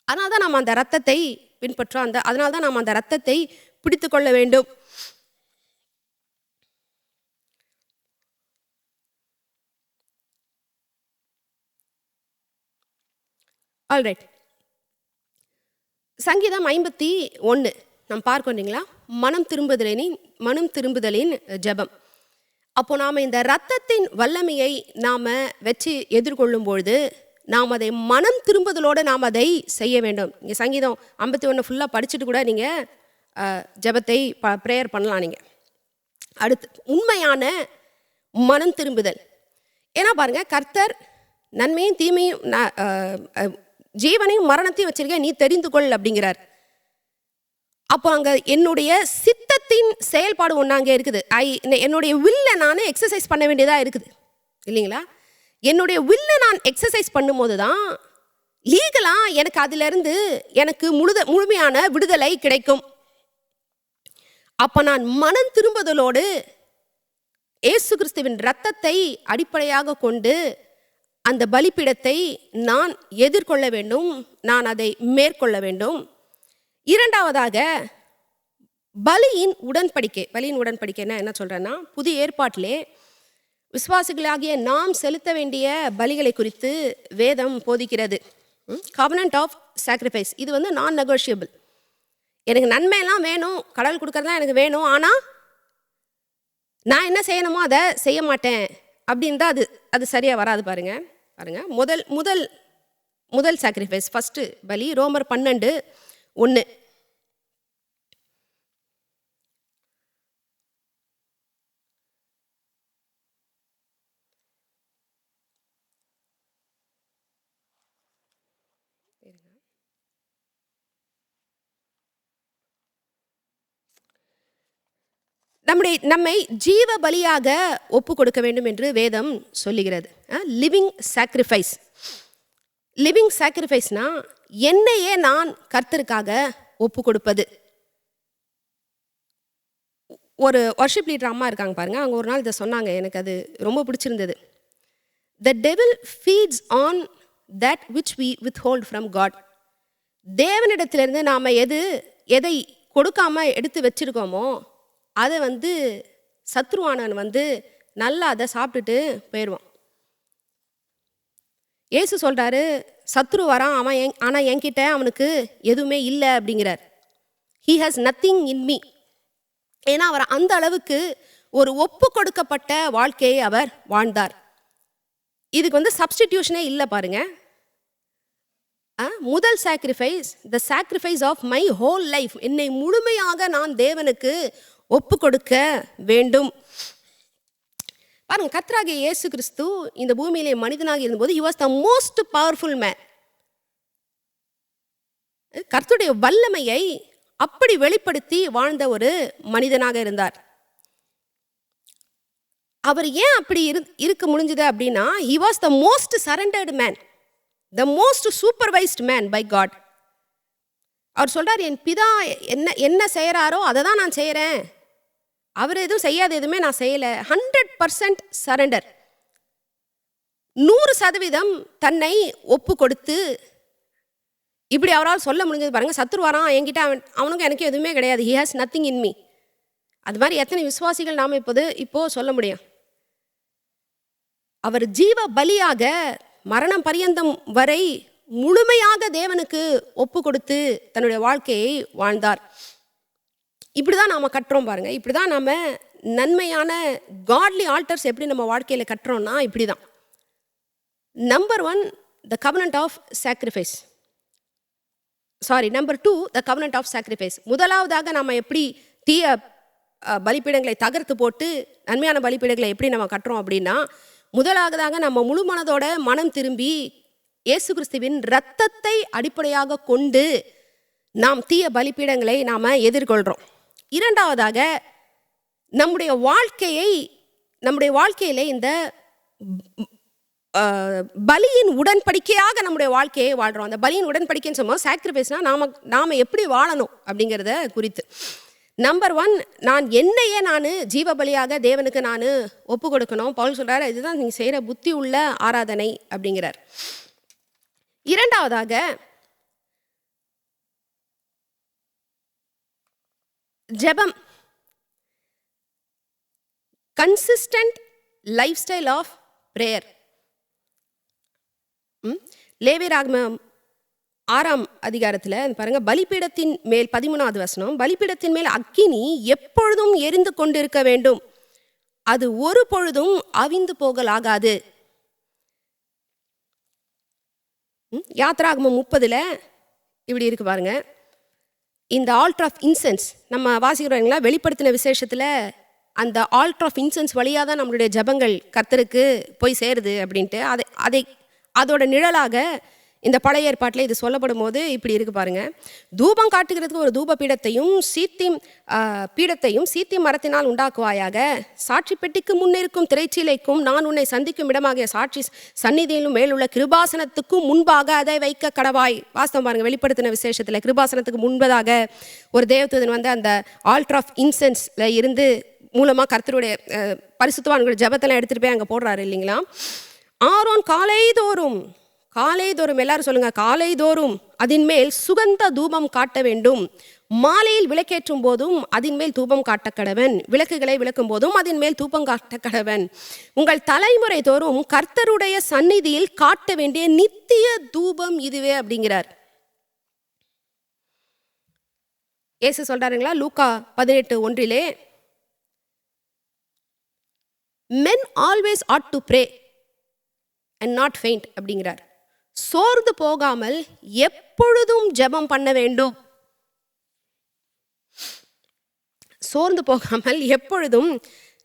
அதனால தான் நாம் அந்த இரத்தத்தை பின்பற்றோம். அதனால தான் நாம் அந்த இரத்தத்தை பிடித்து கொள்ள வேண்டும். ஆல்ரைட், சங்கீதம் 51 நாம் பார்க்கறீங்களா? மனம் திரும்புதலின் ஜெபம். அப்போ நாம் இந்த இரத்தத்தின் வல்லமையை நாம் வச்சு எதிர்கொள்ளும் பொழுது நாம் அதை மனம் திரும்புதலோடு நாம் அதை செய்ய வேண்டும். நீங்கள் சங்கீதம் 51 ஃபுல்லாக படிச்சுட்டு கூட நீங்கள் ஜெபத்தை ப்ரேயர் பண்ணலாம். நீங்கள் அடுத்து உண்மையான மனம் திரும்புதல். ஏன்னா பாருங்கள், கர்த்தர் நன்மையும் தீமையும் ஜீவனையும் மரணத்தையும் வச்சிருக்க நீ தெரிந்து கொள் அப்படிங்கிறார். அப்போ அங்கே என்னுடைய சித்தத்தின் செயல்பாடு ஒன்று அங்கே இருக்குது. என்னுடைய வில்லை நான் எக்ஸசைஸ் பண்ண வேண்டியதாக இருக்குது இல்லைங்களா? என்னுடைய வில்லை நான் எக்ஸசைஸ் பண்ணும்போது தான் லீகலாக எனக்கு அதிலிருந்து எனக்கு முழுமையான விடுதலை கிடைக்கும். அப்போ நான் மனம் திரும்புதலோடு இயேசு கிறிஸ்துவின் இரத்தத்தை அடிப்படையாக கொண்டு அந்த பலிபீடத்தை நான் எதிர்கொள்ள வேண்டும், நான் அதை மேற்கொள்ள வேண்டும். இரண்டாவதாக பலியின் உடன்படிக்கைன்னா என்ன சொல்கிறேன்னா, புதிய ஏற்பாட்டிலே விசுவாசிகளாகிய நாம் செலுத்த வேண்டிய பலிகளை குறித்து வேதம் போதிக்கிறது. Covenant of sacrifice. இது நான் நெகோஷியபிள். எனக்கு நன்மையெல்லாம் வேணும், கடவுள் கொடுக்கறதுலாம் எனக்கு வேணும், ஆனால் நான் என்ன செய்யணுமோ அதை செய்ய மாட்டேன் அப்படின்ட்டு அது சரியாக வராது. பாருங்க முதல் சாக்ரிஃபைஸ், ஃபஸ்ட்டு பலி ரோமர் 12:1. நம்மை ஜீவ பலியாக ஒப்பு கொடுக்க வேண்டும் என்று வேதம் சொல்லுகிறது. லிவிங் சாக்ரிஃபைஸ்னா என்னையே நான் கர்த்தருக்காக ஒப்பு கொடுப்பது. ஒரு வர்ஷிப் லீடர் அம்மா இருக்காங்க பாருங்க, அவங்க ஒரு நாள் இதை சொன்னாங்க, எனக்கு அது ரொம்ப பிடிச்சிருந்தது. The devil feeds on that which we withhold from God. தேவனிடத்திலிருந்து நாம் எதை கொடுக்காம எடுத்து வச்சிருக்கோமோ அதை சத்ருவானவன் நல்லா அதை சாப்பிட்டுட்டு போயிடுவான். ஏசு சொல்கிறாரு, சத்ரு வரான் அவன், ஆனால் என்கிட்ட அவனுக்கு எதுவுமே இல்லை அப்படிங்கிறார். He has nothing in me. ஏன்னா அவர் அந்த அளவுக்கு ஒரு ஒப்பு கொடுக்கப்பட்ட வாழ்க்கையை அவர் வாழ்ந்தார். இதுக்கு சப்ஸ்டிடியூஷனே இல்லை பாருங்க. முதல் sacrifice, the sacrifice of my whole life. என்னை முழுமையாக நான் தேவனுக்கு ஒப்பு கொடுக்க வேண்டும். பாருங்க, கர்த்தராகிய இயேசு கிறிஸ்து இந்த பூமியிலே மனிதனாக இருந்தபோது he was the most powerful man. கர்த்தருடைய வல்லமையை அப்படி வெளிப்படுத்தி வாழ்ந்த ஒரு மனிதனாக இருந்தார். அவர் ஏன் அப்படி இருக்க முடிஞ்சது அப்படின்னா, he was the most surrendered man, the most supervised man by God. அவர் சொல்றார், என் பிதா என்ன செய்யறாரோ அதை தான் நான் செய்யறேன், அவர் எதுவும் செய்யாத எதுவுமே நான் செய்யல. 100% சரண்டர், 100% தன்னை ஒப்பு கொடுத்து இப்படி அவரால் சொல்ல முடிஞ்சது பாருங்க. சத்துரு வரான் என்கிட்ட, அவனுக்கு எனக்கு எதுவுமே கிடையாது, he has nothing in me. அது மாதிரி எத்தனை விசுவாசிகள் நாம் இப்போ சொல்ல முடியும். அவர் ஜீவ பலியாக மரணம் பரியந்தம் வரை முழுமையாக தேவனுக்கு ஒப்பு கொடுத்து தன்னுடைய வாழ்க்கையை வாழ்ந்தார். இப்படிதான் நாம கட்டுறோம் பாருங்க. இப்படிதான் நாம நன்மையான காட்லி ஆல்டர்ஸ் எப்படி நம்ம வாழ்க்கையில கட்டுறோம்னா இப்படிதான். Number 1, the covenant of sacrifice. Number 2, the covenant of sacrifice. முதலாவதாக நம்ம எப்படி தீய பலிபீடங்களை தகர்த்து போட்டு நன்மையான பலிபீடங்களை எப்படி நம்ம கட்டுறோம் அப்படின்னா, முதலாவதாக நம்ம முழு மனதோட மனம் திரும்பி இயேசு கிறிஸ்துவின் இரத்தத்தை அடிப்படையாக கொண்டு நாம் தீய பலிபீடங்களை நாம் எதிர்கொள்கிறோம். இரண்டாவதாக நம்முடைய வாழ்க்கையில இந்த பலியின் உடன்படிக்கையாக நம்முடைய வாழ்க்கையை வாழ்கிறோம். அந்த பலியின் உடன்படிக்கைன்னு சொல்லுவோம். சாக்ரிஃபைஸ்னா நாம எப்படி வாழணும் அப்படிங்கிறத குறித்து. நம்பர் 1, நான் என்னையே நான் ஜீவ பலியாக தேவனுக்கு நான் ஒப்பு கொடுக்கணும். பவுல் சொல்றாரு, இதுதான் நீங்க செய்யற புத்தி உள்ள ஆராதனை அப்படிங்கிறார். இரண்டாவதாக ஜெபம், consistent lifestyle of prayer. லேவியராகமம் 6ஆம் அதிகாரத்தில் பாருங்க, பலிபீடத்தின் மேல் 13வது வசனம், பலிபீடத்தின் மேல் அக்கினி எப்பொழுதும் எரிந்து கொண்டிருக்க வேண்டும், அது ஒரு பொழுதும் அவிந்து போகலாகாது. யாத்ராகமம் 30ல் இப்படி இருக்கு பாருங்க. இந்த ஆல்டர் ஆஃப் இன்சென்ஸ் நம்ம வாசிக்கிறோங்களா, வெளிப்படுத்தின விசேஷத்தில் அந்த ஆல்டர் ஆஃப் இன்சென்ஸ் வழியாக தான் நம்மளுடைய ஜபங்கள் கர்த்தருக்கு போய் சேருது அப்படின்ட்டு அதோட நிழலாக இந்த பழைய ஏற்பாட்டில் இது சொல்லப்படும் போது இப்படி இருக்கு பாருங்க. தூபம் காட்டுகிறதுக்கு ஒரு தூப பீடத்தையும் சீத்தி மரத்தினால் உண்டாக்குவாயாக. சாட்சி பெட்டிக்கு முன்னிருக்கும் திரைச்சீலைக்கும் நான் உன்னை சந்திக்கும் இடமாகிய சாட்சி சந்நிதியிலும் மேலுள்ள கிருபாசனத்துக்கும் முன்பாக அதை வைக்க கடவாய். வாஸ்தவம் பாருங்க, வெளிப்படுத்தின விசேஷத்தில் கிருபாசனத்துக்கு முன்பதாக ஒரு தேவதூதன் வந்து அந்த ஆல்டர் ஆஃப் இன்சென்ஸ்ல இருந்து மூலமாக கர்த்தருடைய பரிசுத்தவான்களுடைய ஜபத்தெல்லாம் எடுத்துகிட்டு போய் அங்கே போடுறாரு இல்லைங்களா. ஆரோன் காலைதோறும் எல்லாரும் சொல்லுங்க, காலைதோறும் அதன் மேல் சுகந்த தூபம் காட்ட வேண்டும். மாலையில் விளக்கேற்றும் போதும் அதன் மேல் தூபம் காட்ட கடவன். விளக்குகளை விளக்கும் போதும் அதன் மேல் தூபம் காட்ட கடவன். உங்கள் தலைமுறை தோறும் கர்த்தருடைய சந்நிதியில் காட்ட வேண்டிய நித்திய தூபம் இதுவே அப்படிங்கிறார். இயேசு சொல்றாருங்களா, லூக்கா 18:1, men always ought to pray and not faint அப்படிங்கிறார். சோர்ந்து போகாமல் எப்பொழுதும் ஜெபம் பண்ண வேண்டும். சோர்ந்து போகாமல் எப்பொழுதும்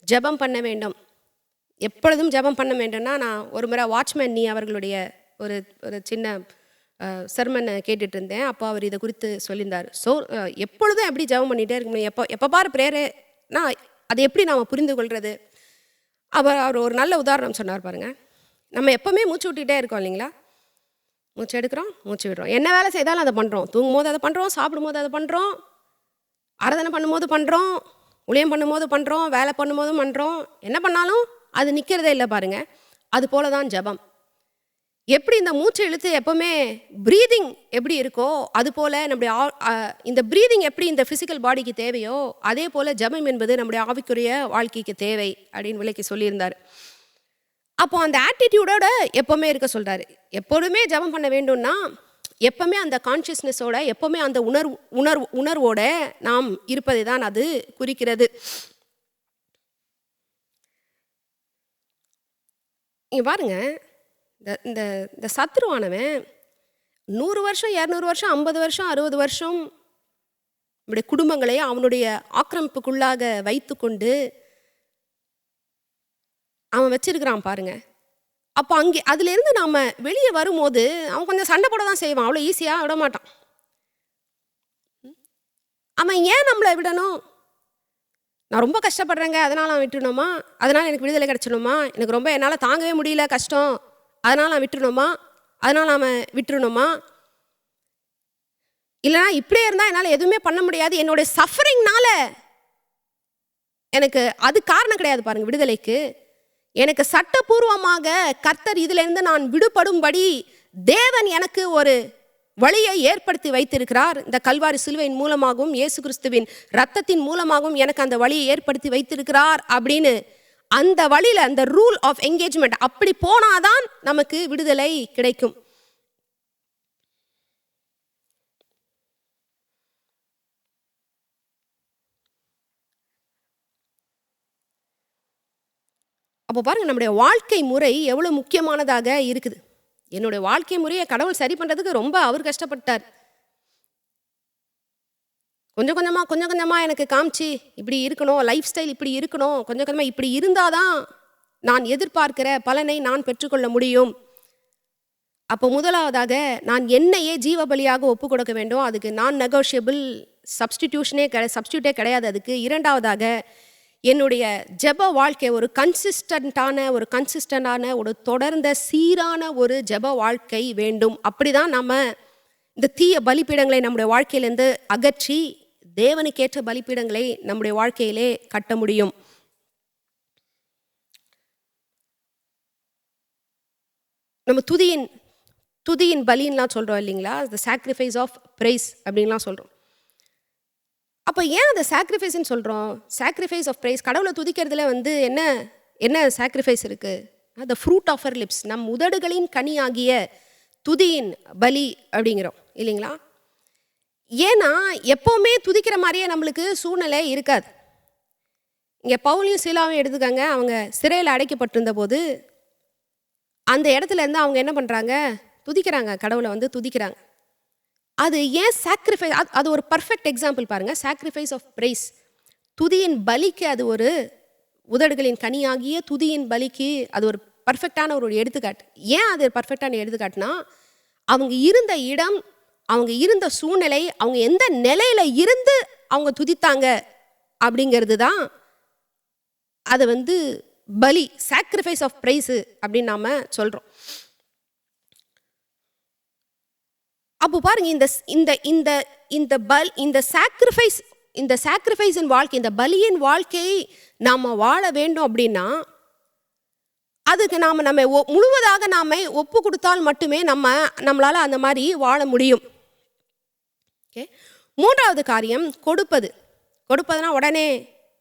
ஜெபம் பண்ண வேண்டும். எப்பொழுதும் ஜெபம் பண்ண வேண்டும்னா, நான் ஒரு முறை வாட்ச்மேன் நீ அவர்களுடைய ஒரு சின்ன சர்மனை கேட்டுட்டு இருந்தேன். அப்போ அவர் இதை குறித்து சொல்லியிருந்தார். எப்பொழுதும் எப்படி ஜெபம் பண்ணிகிட்டே இருக்க முடியும், எப்போ பாரு பிரேயர்னா அதை எப்படி நாம் புரிந்து கொள்வது. அவர் ஒரு நல்ல உதாரணம் சொன்னார் பாருங்க. நம்ம எப்போவுமே மூச்சு விட்டுக்கிட்டே இருக்கோம் இல்லைங்களா, மூச்சு எடுக்கிறோம் மூச்சு விடுறோம், என்ன வேலை செய்தாலும் அதை பண்ணுறோம். தூங்கும் போது அதை பண்ணுறோம், சாப்பிடும் போது அதை பண்ணுறோம், ஆராதனை பண்ணும்போது பண்ணுறோம், ஊழியம் பண்ணும்போது பண்ணுறோம், வேலை பண்ணும்போதும் பண்ணுறோம். என்ன பண்ணாலும் அது நிற்கிறதே இல்லை பாருங்க. அது போல தான் ஜெபம். எப்படி இந்த மூச்சு இழுத்து எப்போவுமே ப்ரீதிங் எப்படி இருக்கோ அது போல் நம்முடைய இந்த ப்ரீதிங் எப்படி இந்த ஃபிசிக்கல் பாடிக்கு தேவையோ அதே போல் ஜெபம் என்பது நம்முடைய ஆவிக்குரிய வாழ்க்கைக்கு தேவை அப்படின்னு விளக்கி சொல்லியிருந்தார். அப்போ அந்த ஆட்டிடியூடோட எப்போவுமே இருக்க சொல்கிறாரு. எப்போதுமே ஜெபம் பண்ண வேண்டும்னா எப்போவுமே அந்த கான்ஷியஸ்னஸோட, எப்போவுமே அந்த உணர்வோட நாம் இருப்பதை தான் அது குறிக்கிறது. இங்கே பாருங்க, இந்த சத்ருவானவன் 100 வருஷம் 200 வருஷம் 50 வருஷம் 60 வருஷம் நம்முடைய குடும்பங்களை அவனுடைய ஆக்கிரமிப்புக்குள்ளாக வைத்து கொண்டு அவன் வச்சிருக்கிறான் பாருங்க. அப்போ அதுலேருந்து நாம் வெளியே வரும்போது அவன் கொஞ்சம் சண்டை போட தான் செய்வான், அவ்வளோ ஈஸியாக விட மாட்டான். அவன் ஏன் நம்மளை விடணும்? நான் ரொம்ப கஷ்டப்படுறேங்க, அதனால் நான் விட்டுணுமா? அதனால் எனக்கு விடுதலை கிடச்சிடணுமா? எனக்கு ரொம்ப என்னால் தாங்கவே முடியல கஷ்டம், அதனால் நான் விட்டுணுமா? அதனால் நாம் விட்டுணுமா? இல்லைனா இப்படியே இருந்தால் என்னால் எதுவுமே பண்ண முடியாது, என்னுடைய சஃபரிங்னால எனக்கு அது காரணம் கிடையாது பாருங்கள் விடுதலைக்கு. எனக்கு சட்டபூர்வமாக கர்த்தர் இதிலிருந்து நான் விடுபடும்படி தேவன் எனக்கு ஒரு வழியை ஏற்படுத்தி வைத்திருக்கிறார். இந்த கல்வாரி சிலுவையின் மூலமாகவும் இயேசு கிறிஸ்துவின் இரத்தத்தின் மூலமாகவும் எனக்கு அந்த வழியை ஏற்படுத்தி வைத்திருக்கிறார் அப்படின்னு அந்த வழியில் அந்த ரூல் ஆஃப் என்கேஜ்மெண்ட் அப்படி போனாதான் நமக்கு விடுதலை கிடைக்கும். அப்போ பாருங்க, நம்முடைய வாழ்க்கை முறை எவ்வளோ முக்கியமானதாக இருக்குது. என்னுடைய வாழ்க்கை முறையை கடவுள் சரி பண்ணுறதுக்கு ரொம்ப அவர் கஷ்டப்பட்டார். கொஞ்சம் கொஞ்சமாக எனக்கு காமிச்சு இப்படி இருக்கணும், லைஃப் ஸ்டைல் இப்படி இருக்கணும், கொஞ்சம் கொஞ்சமாக இப்படி இருந்தால் தான் நான் எதிர்பார்க்கிற பலனை நான் பெற்றுக்கொள்ள முடியும். அப்போ முதலாவதாக நான் என்னையே ஜீவ பலியாக ஒப்பு கொடுக்க வேண்டும். அதுக்கு நான் நெகோஷியபிள் சப்ஸ்டியூட்டே கிடையாது அதுக்கு. இரண்டாவதாக என்னுடைய ஜெப வாழ்க்கை ஒரு கன்சிஸ்டண்டான ஒரு தொடர்ந்த சீரான ஒரு ஜெப வாழ்க்கை வேண்டும். அப்படி தான் நம்ம இந்த தீய பலிப்பீடங்களை நம்முடைய வாழ்க்கையிலேருந்து அகற்றி தேவனுக்கேற்ற பலிப்பீடங்களை நம்முடைய வாழ்க்கையிலே கட்ட முடியும். நம்ம துதியின் பலின்லாம் சொல்கிறோம் இல்லைங்களா, த சாக்ரிஃபைஸ் ஆஃப் ப்ரைஸ் அப்படின்லாம் சொல்கிறோம். அப்போ ஏன் அந்த சாக்ரிஃபைஸ்ன்னு சொல்கிறோம்? சாக்ரிஃபைஸ் ஆஃப் ப்ரைஸ், கடவுளை துதிக்கிறதுல என்ன சாக்ரிஃபைஸ் இருக்குது? The fruit of our lips, நம் உதடுகளின் கனியாகிய துதியின் பலி அப்படிங்கிறோம் இல்லைங்களா. ஏன்னா எப்போவுமே துதிக்கிற மாதிரியே நம்மளுக்கு சூழ்நிலை இருக்காது. இங்கே பவுலையும் சீலாவையும் எடுத்துக்காங்க. அவங்க சிறையில் அடைக்கப்பட்டிருந்த போது அந்த இடத்துல இருந்து அவங்க என்ன பண்ணுறாங்க? துதிக்கிறாங்க, கடவுளை துதிக்கிறாங்க. அது ஏன் சாக்ரிஃபைஸ்? அது ஒரு பர்ஃபெக்ட் எக்ஸாம்பிள் பாருங்கள். சாக்ரிஃபைஸ் ஆஃப் ப்ரைஸ், துதியின் பலிக்கு அது ஒரு உதடுகளின் கனியாகிய துதியின் பலிக்கு அது ஒரு பர்ஃபெக்டான ஒரு எடுத்துக்காட்டு. ஏன் அது பர்ஃபெக்டான எடுத்துக்காட்டுனா, அவங்க இருந்த இடம், அவங்க இருந்த சூழ்நிலை, அவங்க எந்த நிலையில் இருந்து அவங்க துதித்தாங்க அப்படிங்கிறது தான் அது பலி, சாக்ரிஃபைஸ் ஆஃப் ப்ரைஸு அப்படின்னு நாம் சொல்கிறோம். அப்போ பாருங்க, இந்த சாக்ரிஃபைஸின் வாழ்க்கை, இந்த பலியின் வாழ்க்கையை நாம் வாழ வேண்டும் அப்படின்னா அதுக்கு நம்ம முழுவதாக நாம் ஒப்பு கொடுத்தால் மட்டுமே நம்மளால் அந்த மாதிரி வாழ முடியும். ஓகே. மூன்றாவது காரியம் கொடுப்பதுனா உடனே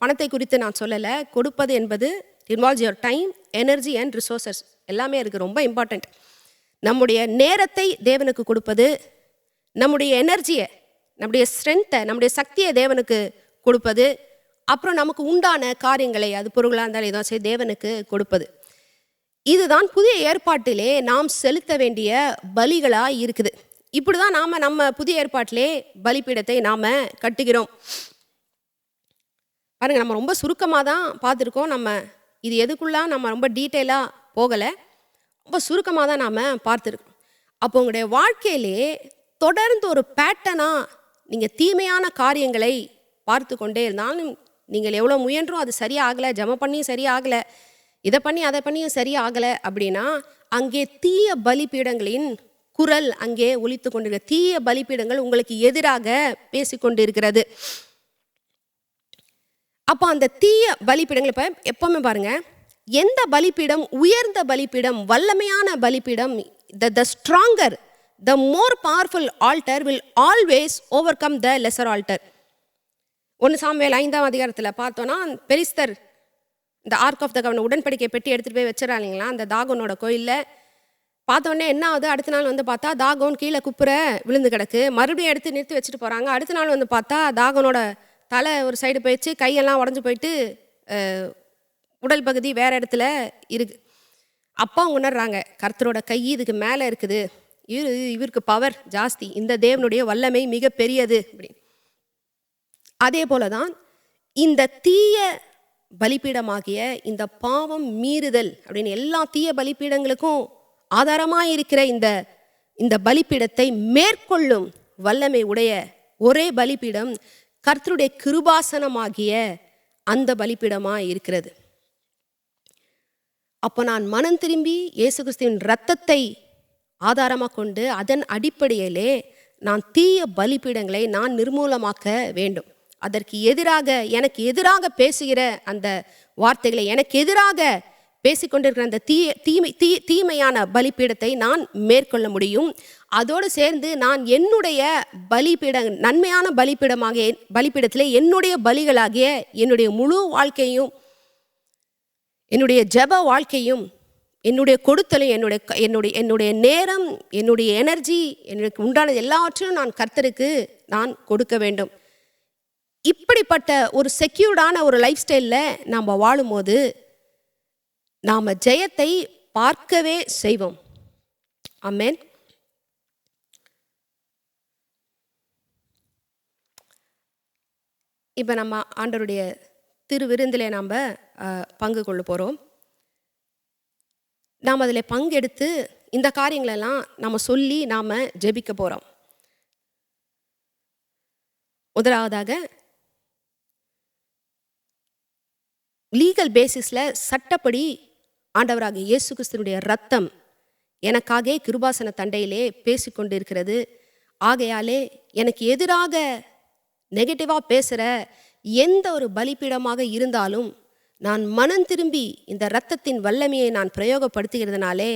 பணத்தை குறித்து நான் சொல்லலை. கொடுப்பது என்பது involves your time, energy and resources, எல்லாமே இருக்குது, ரொம்ப இம்பார்ட்டண்ட். நம்முடைய நேரத்தை தேவனுக்கு கொடுப்பது, நம்முடைய எனர்ஜியை, நம்முடைய ஸ்ட்ரென்த்தை, நம்முடைய சக்தியை தேவனுக்கு கொடுப்பது, அப்புறம் நமக்கு உண்டான காரியங்களை, அது பொருளாக இருந்தாலும் ஏதாச்சும் தேவனுக்கு கொடுப்பது. இதுதான் புதிய ஏற்பாட்டிலே நாம் செலுத்த வேண்டிய பலிகளாக இருக்குது. இப்படி தான் நம்ம புதிய ஏற்பாட்டிலே பலிப்பீடத்தை நாம் கட்டுகிறோம். பாருங்கள், நம்ம ரொம்ப சுருக்கமாக தான் பார்த்துருக்கோம். நம்ம இது எதுக்குள்ளே நம்ம ரொம்ப டீட்டெயிலாக போகலை, ரொம்ப சுருக்கமாக தான் நாம் பார்த்துருக்கோம். அப்போ உங்களுடைய வாழ்க்கையிலே தொடர்ந்து ஒரு பேட்டர்னாக நீங்கள் தீமையான காரியங்களை பார்த்து கொண்டே இருந்தாலும், நீங்கள் எவ்வளோ முயன்றும் அது சரியாகலை, ஜெபம் பண்ணியும் சரியாகலை, இதை பண்ணி அதை பண்ணியும் சரியாகலை அப்படின்னா, அங்கே தீய பலிப்பீடங்களின் குரல் அங்கே ஒலித்து கொண்டிருக்கிற, தீய பலிப்பீடங்கள் உங்களுக்கு எதிராக பேசிக்கொண்டு இருக்கிறது. அப்போ அந்த தீய பலிப்பீடங்கள், இப்போ எப்போவுமே பாருங்கள், எந்த பலிப்பீடம் உயர்ந்த பலிப்பீடம், வல்லமையான பலிப்பீடம், the stronger, the more powerful altar will always overcome the lesser altar. 1 Samuel 5ஆம் அதிகாரத்தில் பார்த்தோன்னா, பெலிஸ்தர் இந்த ஆர்க் ஆஃப் த கவர்னர் உடன்படிக்கை பெட்டி எடுத்துகிட்டு போய் வச்சிடறாங்களா அந்த தாகோனோட கோயிலில். பார்த்தோன்னே என்ன ஆகுது, அடுத்த நாள் பார்த்தா தாகோன் கீழே குப்புற விழுந்து கிடக்கு. மறுபடியும் எடுத்து நிறுத்தி வச்சுட்டு போகிறாங்க. அடுத்த நாள் பார்த்தா தாகோனோட தலை ஒரு சைடு போயிடுச்சு, கையெல்லாம் உடஞ்சி போயிட்டு உடல் பகுதி வேறு இடத்துல இருக்குது. அப்பா உணர்றாங்க, கர்த்தரோட கை இதுக்கு மேலே இருக்குது, இவருக்கு பவர் ஜாஸ்தி, இந்த தேவனுடைய வல்லமை மிக பெரியது அப்படின்னு. அதே போல தான் இந்த தீய பலிப்பீடமாகிய இந்த பாவம் மீறுதல் அப்படின்னு எல்லா தீய பலிப்பீடங்களுக்கும் ஆதாரமாக இருக்கிற இந்த பலிப்பீடத்தை மேற்கொள்ளும் வல்லமை உடைய ஒரே பலிப்பீடம் கர்த்தருடைய கிருபாசனமாகிய அந்த பலிபீடமாக இருக்கிறது. அப்போ நான் மனம் திரும்பி இயேசு கிறிஸ்துவின் இரத்தத்தை ஆதாரமாக கொண்டு அதன் அடிப்படையிலே நான் தீய பலிபீடங்களை நான் நிர்மூலமாக்க வேண்டும். அதற்கு எதிராக எனக்கு எதிராக பேசுகிற அந்த வார்த்தைகளை, எனக்கு எதிராக பேசிக்கொண்டிருக்கிற அந்த தீமையான பலிபீடத்தை நான் மேற்கொள்ள முடியும். அதோடு சேர்ந்து நான் என்னுடைய நன்மையான பலிபீடத்தில் என்னுடைய பலிகளாகிய என்னுடைய முழு வாழ்க்கையும், என்னுடைய ஜெப வாழ்க்கையும், என்னுடைய கொடுத்தலும், என்னுடைய நேரம், என்னுடைய எனர்ஜி, எனக்கு உண்டான எல்லாவற்றையும் நான் கர்த்தருக்கு நான் கொடுக்க வேண்டும். இப்படிப்பட்ட ஒரு செக்யூர்டான ஒரு லைஃப் ஸ்டைலில் நாம் வாழும்போது நாம் ஜெயத்தை பார்க்கவே செய்வோம். ஆமென். இப்போ நம்ம ஆண்டவருடைய திருவிருந்தில் நாம் பங்கு கொள்ள போகிறோம். நாம் அதில் பங்கெடுத்து இந்த காரியங்களெல்லாம் நம்ம சொல்லி நாம் ஜெபிக்க போகிறோம். முதலாவதாக லீகல் பேசிஸில் சட்டப்படி ஆண்டவராக இயேசு கிறிஸ்துவினுடைய இரத்தம் எனக்காக கிருபாசன தண்டையிலே பேசிக்கொண்டு இருக்கிறது. ஆகையாலே எனக்கு எதிராக நெகட்டிவாக பேசுகிற எந்த ஒரு பலிபீடமாக இருந்தாலும் நான் மனம் திரும்பி இந்த இரத்தத்தின் வல்லமையை நான் பிரயோகப்படுத்துகிறதுனாலே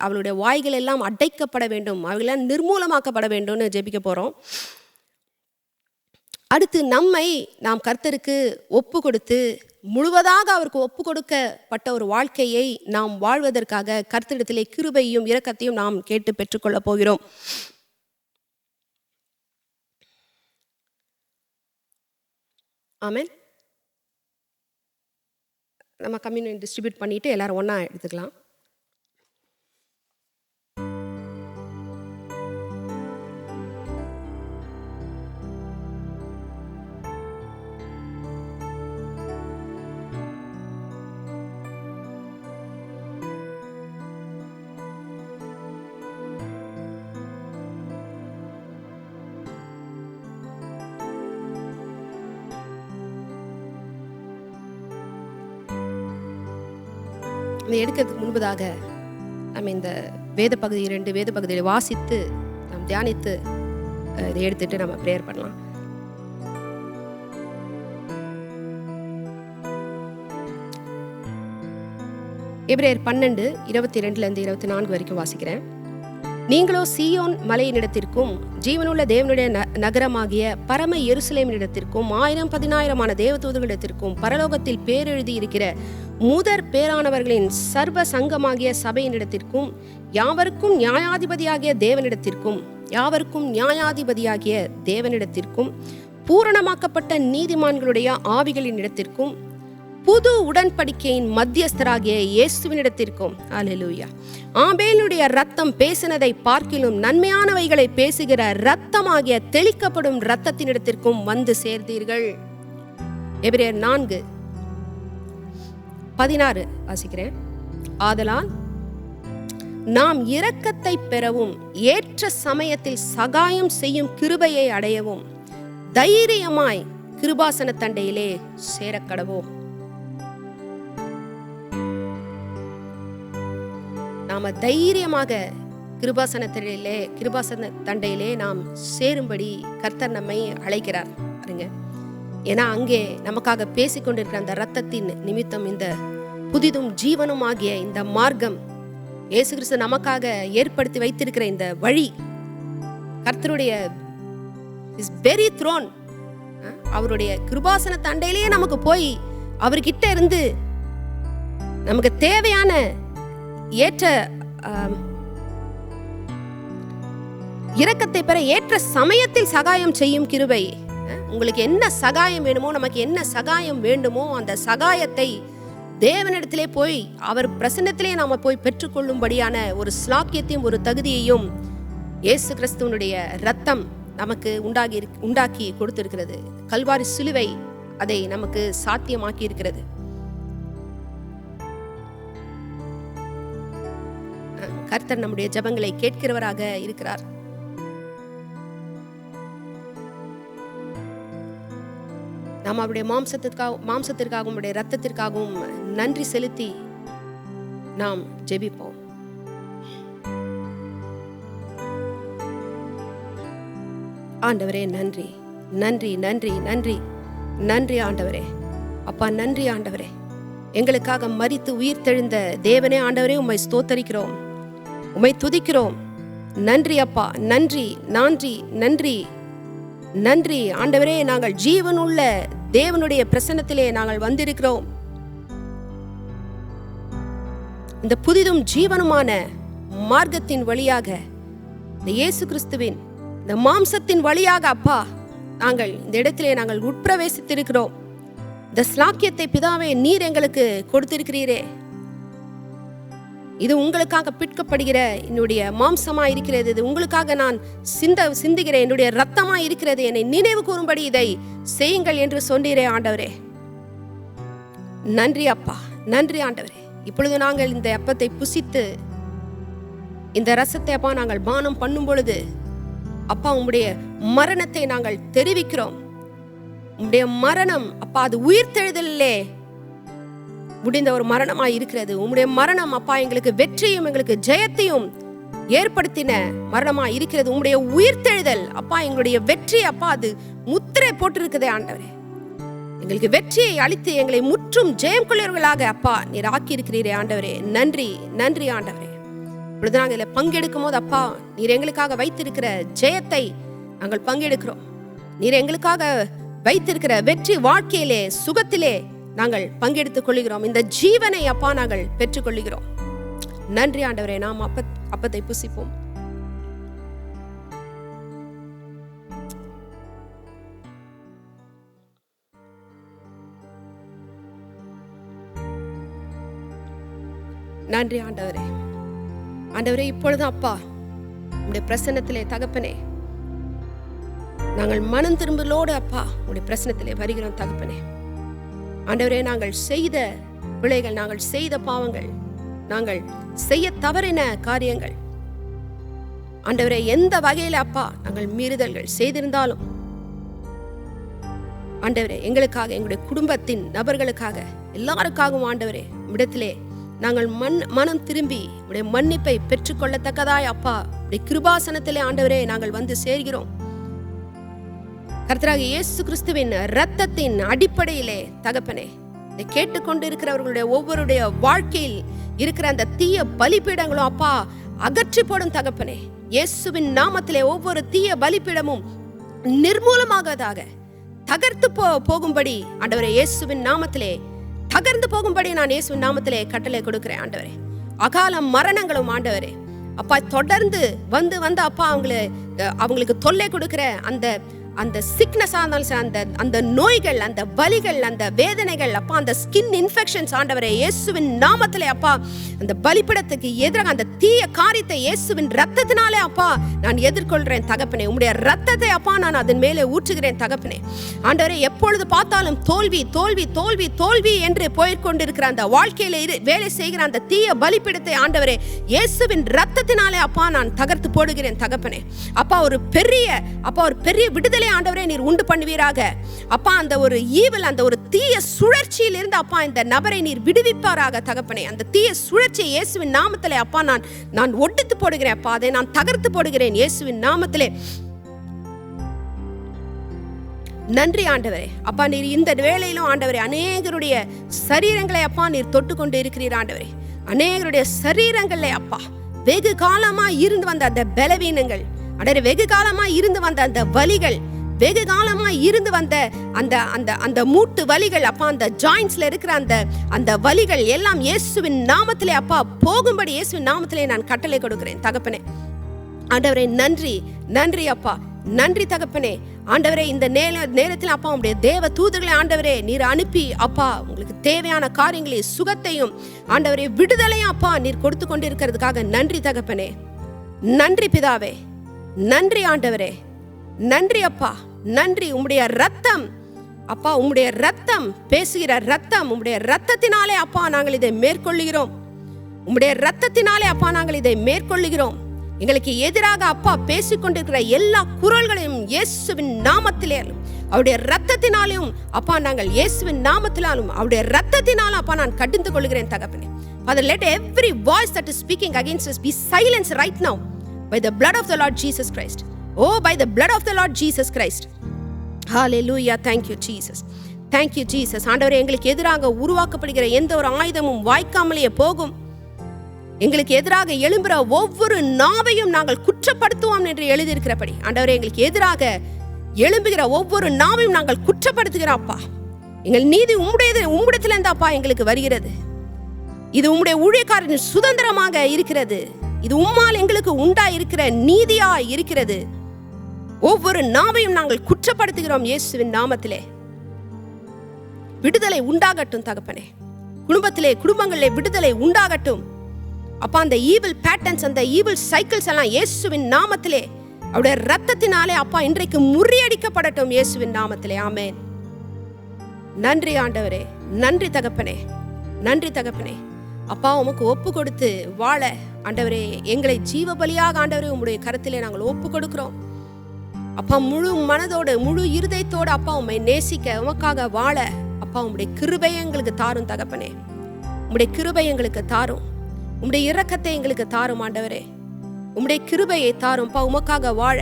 அவளுடைய வாய்கள் எல்லாம் அடைக்கப்பட வேண்டும், அவைகளெல்லாம் நிர்மூலமாக்கப்பட வேண்டும்னு ஜெபிக்க போகிறோம். அடுத்து நம்மை நாம் கர்த்தருக்கு ஒப்பு கொடுத்து முழுவதாக அவருக்கு ஒப்பு கொடுக்கப்பட்ட ஒரு வாழ்க்கையை நாம் வாழ்வதற்காக கர்த்தரிடத்திலே கிருபையும் இரக்கத்தையும் நாம் கேட்டு பெற்றுக்கொள்ள போகிறோம். ஆமென். நம்ம கம்யூனியன் டிஸ்ட்ரிபியூட் பண்ணிட்டு எல்லாரும் ஒன்றா எடுத்துக்கலாம். இதை எடுக்கிறதுக்கு முன்பதாக நம்ம இந்த வேத பகுதி 2 வேத பகுதியை வாசித்து நாம் தியானித்து இதை எடுத்துட்டு நம்ம ப்ரேயர் பண்ணலாம். எபிரேயர் 12:22-24 வரைக்கும் வாசிக்கிறேன். நீங்களோ சீயோன் மலையினிடத்திற்கும் ஜீவனுள்ள தேவனுடைய நகரமாகிய பரம எருசலேமினிடத்திற்கும் 1000-10,000 தேவதூதர்களிடத்திற்கும் பரலோகத்தில் பேரெழுதி இருக்கிற முதற் பேரானவர்களின் சர்வ சங்கமாகிய சபையினிடத்திற்கும் யாவருக்கும் நியாயாதிபதியாகிய தேவனிடத்திற்கும் பூரணமாக்கப்பட்ட நீதிமான்களுடைய ஆவிகளின் இடத்திற்கும் புது உடன்படிக்கையின் மத்தியஸ்தராகிய இயேசுவினிடத்திற்கும் அல்லேலூயா ஆபேலுடைய இரத்தம் பேசினதை பார்க்கிலும் நன்மையானவைகளை பேசுகிற இரத்தமாகிய தெளிக்கப்படும் இரத்தத்தினிடத்திற்கும் வந்து சேர்ந்தீர்கள். எபிரேயர் 4:16 வாசிக்கிறேன். ஆதலால் நாம் இரக்கத்தை பெறவும் ஏற்ற சமயத்தில் சகாயம் செய்யும் கிருபையை அடையவும் தைரியமாய் கிருபாசன தண்டையிலே சேரக்கடவோம். நாம தைரியமாக கிருபாசன தண்டையிலே நாம் சேரும்படி கர்த்தர் நம்மை அழைக்கிறார் பாருங்க. ஏன்னா அங்கே நமக்காக பேசிக்கொண்டிருக்கிற அந்த இரத்தத்தின் நிமித்தம் இந்த புதிதும் ஜீவனும் ஆகிய இந்த மார்க்கம் இயேசு கிறிஸ்து நமக்காக ஏற்படுத்தி வைத்திருக்கிற இந்த வழி கர்த்தருடைய வெரி த்ரோன், அவருடைய கிருபாசன தண்டையிலேயே நமக்கு போய் அவர்கிட்ட இருந்து நமக்கு தேவையான ஏற்ற இரக்கத்தை பெற ஏற்ற சமயத்தில் சகாயம் செய்யும் கிருபை. உங்களுக்கு என்ன சகாயம் வேணுமோ, நமக்கு என்ன சகாயம் வேண்டுமோ அந்த சகாயத்தை தேவனிடத்திலே போய் அவர் பிரசன்னத்திலே நாம போய் பெற்றுக்கொள்ளும்படியான ஒரு ஸ்லாக்கியத்தையும் ஒரு தகுதியையும் இயேசு கிறிஸ்துவனுடைய இரத்தம் நமக்கு உண்டாக்கி கொடுத்திருக்கிறது. கல்வாரி சிலுவை அதை நமக்கு சாத்தியமாக்கி இருக்கிறது. கர்த்தர் நம்முடைய ஜெபங்களை கேட்கிறவராக இருக்கிறார். நாம் அவருடைய மாம்சத்திற்காகவும் அவருடைய இரத்தத்திற்காகவும் நன்றி செலுத்தி நாம் ஜெபிப்போம். ஆண்டவரே நன்றி, நன்றி, நன்றி, நன்றி, நன்றி ஆண்டவரே. அப்பா நன்றி ஆண்டவரே, எங்களுக்காக மரித்து உயிர் தெழுந்த தேவனே ஆண்டவரே, உம்மை ஸ்தோத்தரிக்கிறோம், உம்மை துதிக்கிறோம். நன்றி அப்பா, நன்றி, நன்றி, நன்றி, நன்றி ஆண்டவரே. நாங்கள் ஜீவனுள்ள தேவனுடைய பிரசன்னத்திலே நாங்கள் வந்திருக்கிறோம். இந்த புதிதும் ஜீவனுமான மார்க்கத்தின் வழியாக, இந்த இயேசு கிறிஸ்துவின் இந்த மாம்சத்தின் வழியாக அப்பா நாங்கள் இந்த இடத்திலே நாங்கள் உட்பிரவேசித்திருக்கிறோம். இந்த ஸ்லாக்கியத்தை பிதாவே நீர் எங்களுக்கு கொடுத்திருக்கிறீரே. இது உங்களுக்காக பிற்கப்படுகிற என்னுடைய மாம்சமா இருக்கிறது, இது உங்களுக்காக நான் சிந்துகிற என்னுடைய ரத்தமா இருக்கிறது, என்னை நினைவு கூறும்படி இதை செய்யுங்கள் என்று சொன்னீரே ஆண்டவரே. நன்றி அப்பா, நன்றி ஆண்டவரே. இப்பொழுது நாங்கள் இந்த அப்பத்தை புசித்து இந்த ரசத்தை அப்பா நாங்கள் பானம் பண்ணும் பொழுது அப்பா உம்முடைய மரணத்தை நாங்கள் தெரிவிக்கிறோம். உம்முடைய மரணம் அப்பா அது உயிர்த்தெழுதலிலே முடிந்த ஒரு மரணமாய் இருக்கிறது. உம்முடைய மரணம் அப்பா எங்களுக்கு வெற்றியும் எங்களுக்கு ஜெயத்தையும் ஏற்படுத்தின மரணமாய் இருக்கிறது. உம்முடைய உயிர்த்தெழுதல் அப்பா எங்களுடைய வெற்றி அப்பா அது முத்திரை போட்டிருக்குதே ஆண்டவரே. எங்களுக்கு வெற்றியை அளித்து எங்களை முற்றும் ஜெயம் கொள்ளையர்களாக அப்பா நீர் ஆக்கி இருக்கிறீரே ஆண்டவரே. நன்றி, நன்றி ஆண்டவரே. இப்பொழுது நாங்கள் இதில் பங்கெடுக்கும் போது அப்பா நீர் எங்களுக்காக வைத்திருக்கிற ஜெயத்தை நாங்கள் பங்கெடுக்கிறோம். நீர் எங்களுக்காக வைத்திருக்கிற வெற்றி வாழ்க்கையிலே சுகத்திலே நாங்கள் பங்கெடுத்துக் கொள்கிறோம். இந்த ஜீவனை அப்பா நாங்கள் பெற்றுக் கொள்கிறோம். நன்றி ஆண்டவரே. நாம் அப்பத்தை புசிப்போம். நன்றி ஆண்டவரே. ஆண்டவரே இப்பொழுது அப்பா உடைய பிரசன்னத்திலே தகப்பனே நாங்கள் மனம் திரும்பலோடு அப்பா உடைய பிரசன்னத்திலே வருகிறோம் தகப்பனே. ஆண்டவரே நாங்கள் செய்த பிழைகள், நாங்கள் செய்த பாவங்கள், நாங்கள் செய்ய தவறின காரியங்கள் ஆண்டவரே எந்த வகையில அப்பா நாங்கள் மீறுதல்கள் செய்திருந்தாலும் ஆண்டவரே எங்களுக்காக, எங்களுடைய குடும்பத்தின் நபர்களுக்காக, எல்லாருக்காகவும் ஆண்டவரே இடத்திலே நாங்கள் மனம் திரும்பி உடைய மன்னிப்பை பெற்றுக்கொள்ளத்தக்கதாய் அப்பா உடைய கிருபாசனத்திலே ஆண்டவரே நாங்கள் வந்து சேர்கிறோம். கர்த்தராகிய இயேசு கிறிஸ்துவின் இரத்தத்தின் அடிப்படையிலே தகப்பனே இதை கேட்டுக்கொண்டு இருக்கிறவர்களுடைய ஒவ்வொருடைய வாழ்க்கையில் இருக்கிற அந்த தீய பலிபீடங்களும் அப்பா அகற்றி போடும் தகப்பனே. இயேசுவின் நாமத்திலே ஒவ்வொரு தீய பலிபீடமும் நிர்மூலமாகதாக தகர்த்து போகும்படி ஆண்டவரே இயேசுவின் நாமத்திலே தகர்ந்து போகும்படி நான் இயேசுவின் நாமத்திலே கட்டளை கொடுக்கிறேன் ஆண்டவரே. அகால மரணங்களும் ஆண்டவரே அப்பா தொடர்ந்து வந்து வந்து அப்பா அவங்களுக்கு தொல்லை கொடுக்கிற அந்த சிக்னஸ் அந்த நோய்கள், அந்த வலிகள், அந்த வேதனைகள் அப்பா, அந்த ஸ்கின் இன்ஃபெக்ஷன்ஸ் ஆண்டவரே இயேசுவின் நாமத்திலே அப்பா அந்த பலிபீடத்துக்கு எதிராக அந்த தீய காரியத்தை இயேசுவின் ரத்தத்தினாலே அப்பா நான் எதிர்கொள்றேன் தகப்பனே. உம்முடைய ரத்தத்தை அப்பா நான் அதன் மேலே ஊற்றுகிறேன் தகப்பனே. ஆண்டவரே எப்பொழுது பார்த்தாலும் தோல்வி தோல்வி தோல்வி தோல்வி என்று போய்கொண்டிருக்கிற அந்த வாழ்க்கையில வேலை செய்கிற அந்த தீய பலிபீடத்தை ஆண்டவரே இயேசுவின் ரத்தத்தினாலே அப்பா நான் தகர்த்து போடுகிறேன் தகப்பனே. அப்பா ஒரு பெரிய விடுதலை ஆண்டவரே நீர் உண்டு பண்ணுவீராக அப்பா. அந்த ஒரு ஈவில், அந்த ஒரு தீய சுழற்சியில் இருந்து அப்பா இந்த நபரை நீர் விடுவிப்பாராக தகப்பனே. அந்த தீய சுழற்சியை இயேசுவின் நாமத்திலே அப்பா நான் ஒட்டித்து போடுகிறேன் அப்பா, அதை நான் தகர்த்து போடுகிறேன் இயேசுவின் நாமத்திலே. நன்றி ஆண்டவரே அப்பா. நீர் இந்த வேளையிலும் ஆண்டவரே அநேகருடைய சரீரங்களை அப்பா நீர் தொட்டு கொண்டு இருக்கிறீர் ஆண்டவரே. அநேகருடைய சரீரங்களே அப்பா வெகு காலமா இருந்து வந்த அந்த பலவீனங்கள், அடரே வெகு காலமா இருந்து வந்த அந்த வலிகள், வெகு காலமா இருந்து வந்த அந்த மூட்டு வலிகள் அப்பா, அந்த ஜாயின்ட்ஸ்ல இருக்கிற அந்த வலிகள் எல்லாம் இயேசுவின் நாமத்திலே அப்பா போகும்படி இயேசுவின் நாமத்திலே நான் கட்டளை கொடுக்கிறேன் தகப்பனே. ஆண்டவரே நன்றி, நன்றி அப்பா, நன்றி தகப்பனே. ஆண்டவரே இந்த நேரத்தில் அப்பா உங்களுடைய தேவ தூதர்களை ஆண்டவரே நீர் அனுப்பி அப்பா உங்களுக்கு தேவையான காரியங்களை சுகத்தையும் ஆண்டவரே விடுதலையும் அப்பா நீர் கொடுத்து கொண்டிருக்கிறதுக்காக நன்றி தகப்பனே. நன்றி பிதாவே, நன்றி ஆண்டவரே, நன்றி அப்பா, நன்றி. உம்முடைய ரத்தம் அப்பா, உம்முடைய ரத்தம் பேசுகிற ரத்தம், உம்முடைய ரத்தத்தினாலே அப்பா நாங்கள் இதை மேற்கொள்ளுகிறோம். உம்முடைய ரத்தத்தினாலே அப்பா நாங்கள் இதை மேற்கொள்ளுகிறோம். எங்களுக்கு எதிராக அப்பா பேசிக்கொண்டிருக்கிற எல்லா குரல்களையும் இயேசுவின் நாமத்திலே அவருடைய ரத்தத்தினாலும் அப்பா நாங்கள் இயேசுவின் நாமத்தினாலும் அவருடைய ரத்தத்தினாலும் அப்பா நான் கடிந்து கொள்கிறேன் தகப்பனே. Father, let every voice that is speaking against us be silenced right now by the blood of the Lord Jesus Christ. Oh, by the blood of the Lord Jesus Christ. Hallelujah. Thank you, Jesus. Thank you, Jesus. ஆண்டவரே, எங்களுக்கு எதிராக உருவாக்கப்படுகிற எந்த ஒரு ஆயுதமும் வாய்க்காமலேயே போகும். எங்களுக்கு எதிராக எழும்புற ஒவ்வொரு நாவையும் நாங்கள் குற்றப்படுத்துவோம் என்று எழுதியிருக்கிறபடி ஆண்டவரே, எங்களுக்கு எதிராக எழும்புகிற ஒவ்வொரு நாவையும் நாங்கள் குற்றப்படுத்துகிறோம் அப்பா. எங்கள் நீதி உம்முடையத்துல இருந்தாப்பா எங்களுக்கு வருகிறது. இது உம்முடைய ஊழியக்காரரின் சுதந்திரமாக இருக்கிறது. இது உம்மால் எங்களுக்கு உண்டா இருக்கிற நீதியா இருக்கிறது. ஒவ்வொரு நாவையும் நாங்கள் குற்றப்படுத்துகிறோம் இயேசுவின் நாமத்திலே. விடுதலை உண்டாகட்டும் தகப்பனே. குடும்பங்களிலே விடுதலை உண்டாகட்டும் அப்பா. அந்த ஈவில் பேட்டர்ன்ஸ், அந்த ஈவில் சைக்கிள்ஸ் எல்லாம் இயேசுவின் நாமத்திலே அவருடைய ரத்தத்தினாலே அப்பா இன்றைக்கு முறியடிக்கப்படட்டும் இயேசுவின் நாமத்திலே. ஆமென். நன்றி ஆண்டவரே, நன்றி தகப்பனே, நன்றி தகப்பனே. அப்பா உமக்கு ஒப்பு கொடுத்து வாழ ஆண்டவரே எங்களை ஜீவ பலியாக ஆண்டவரே உம்முடைய கரத்திலே நாங்கள் ஒப்பு கொடுக்கிறோம் அப்பா. முழு மனதோடு முழு இருதயத்தோடு அப்பா உம்மை நேசிக்க உமக்காக வாழ அப்பா உம்முடைய கிருபை எங்களுக்கு தாரும் தகப்பனே. உம்முடைய கிருபை எங்களுக்கு தாரும். உம்முடைய இரக்கத்தை எங்களுக்கு தாரும் ஆண்டவரே. உம்முடைய கிருபையை தாரும் அப்பா. உமக்காக வாழ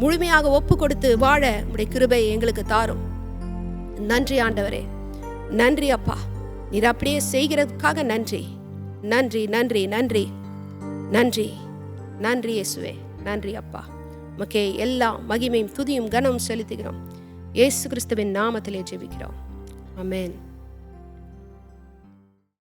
முழுமையாக ஒப்பு கொடுத்து வாழ உம்முடைய கிருபையை எங்களுக்கு தாரும். நன்றி ஆண்டவரே, நன்றி அப்பா. நீர் அப்படியே செய்கிறதுக்காக நன்றி, நன்றி, நன்றி, நன்றி, நன்றி, நன்றி இயேசுவே, நன்றி அப்பா. உமக்கே எல்லா மகிமையும் துதியும் கனமும் செலுத்துகிறோம். இயேசு கிறிஸ்துவின் நாமத்திலே ஜெபிக்கிறோம். ஆமென்.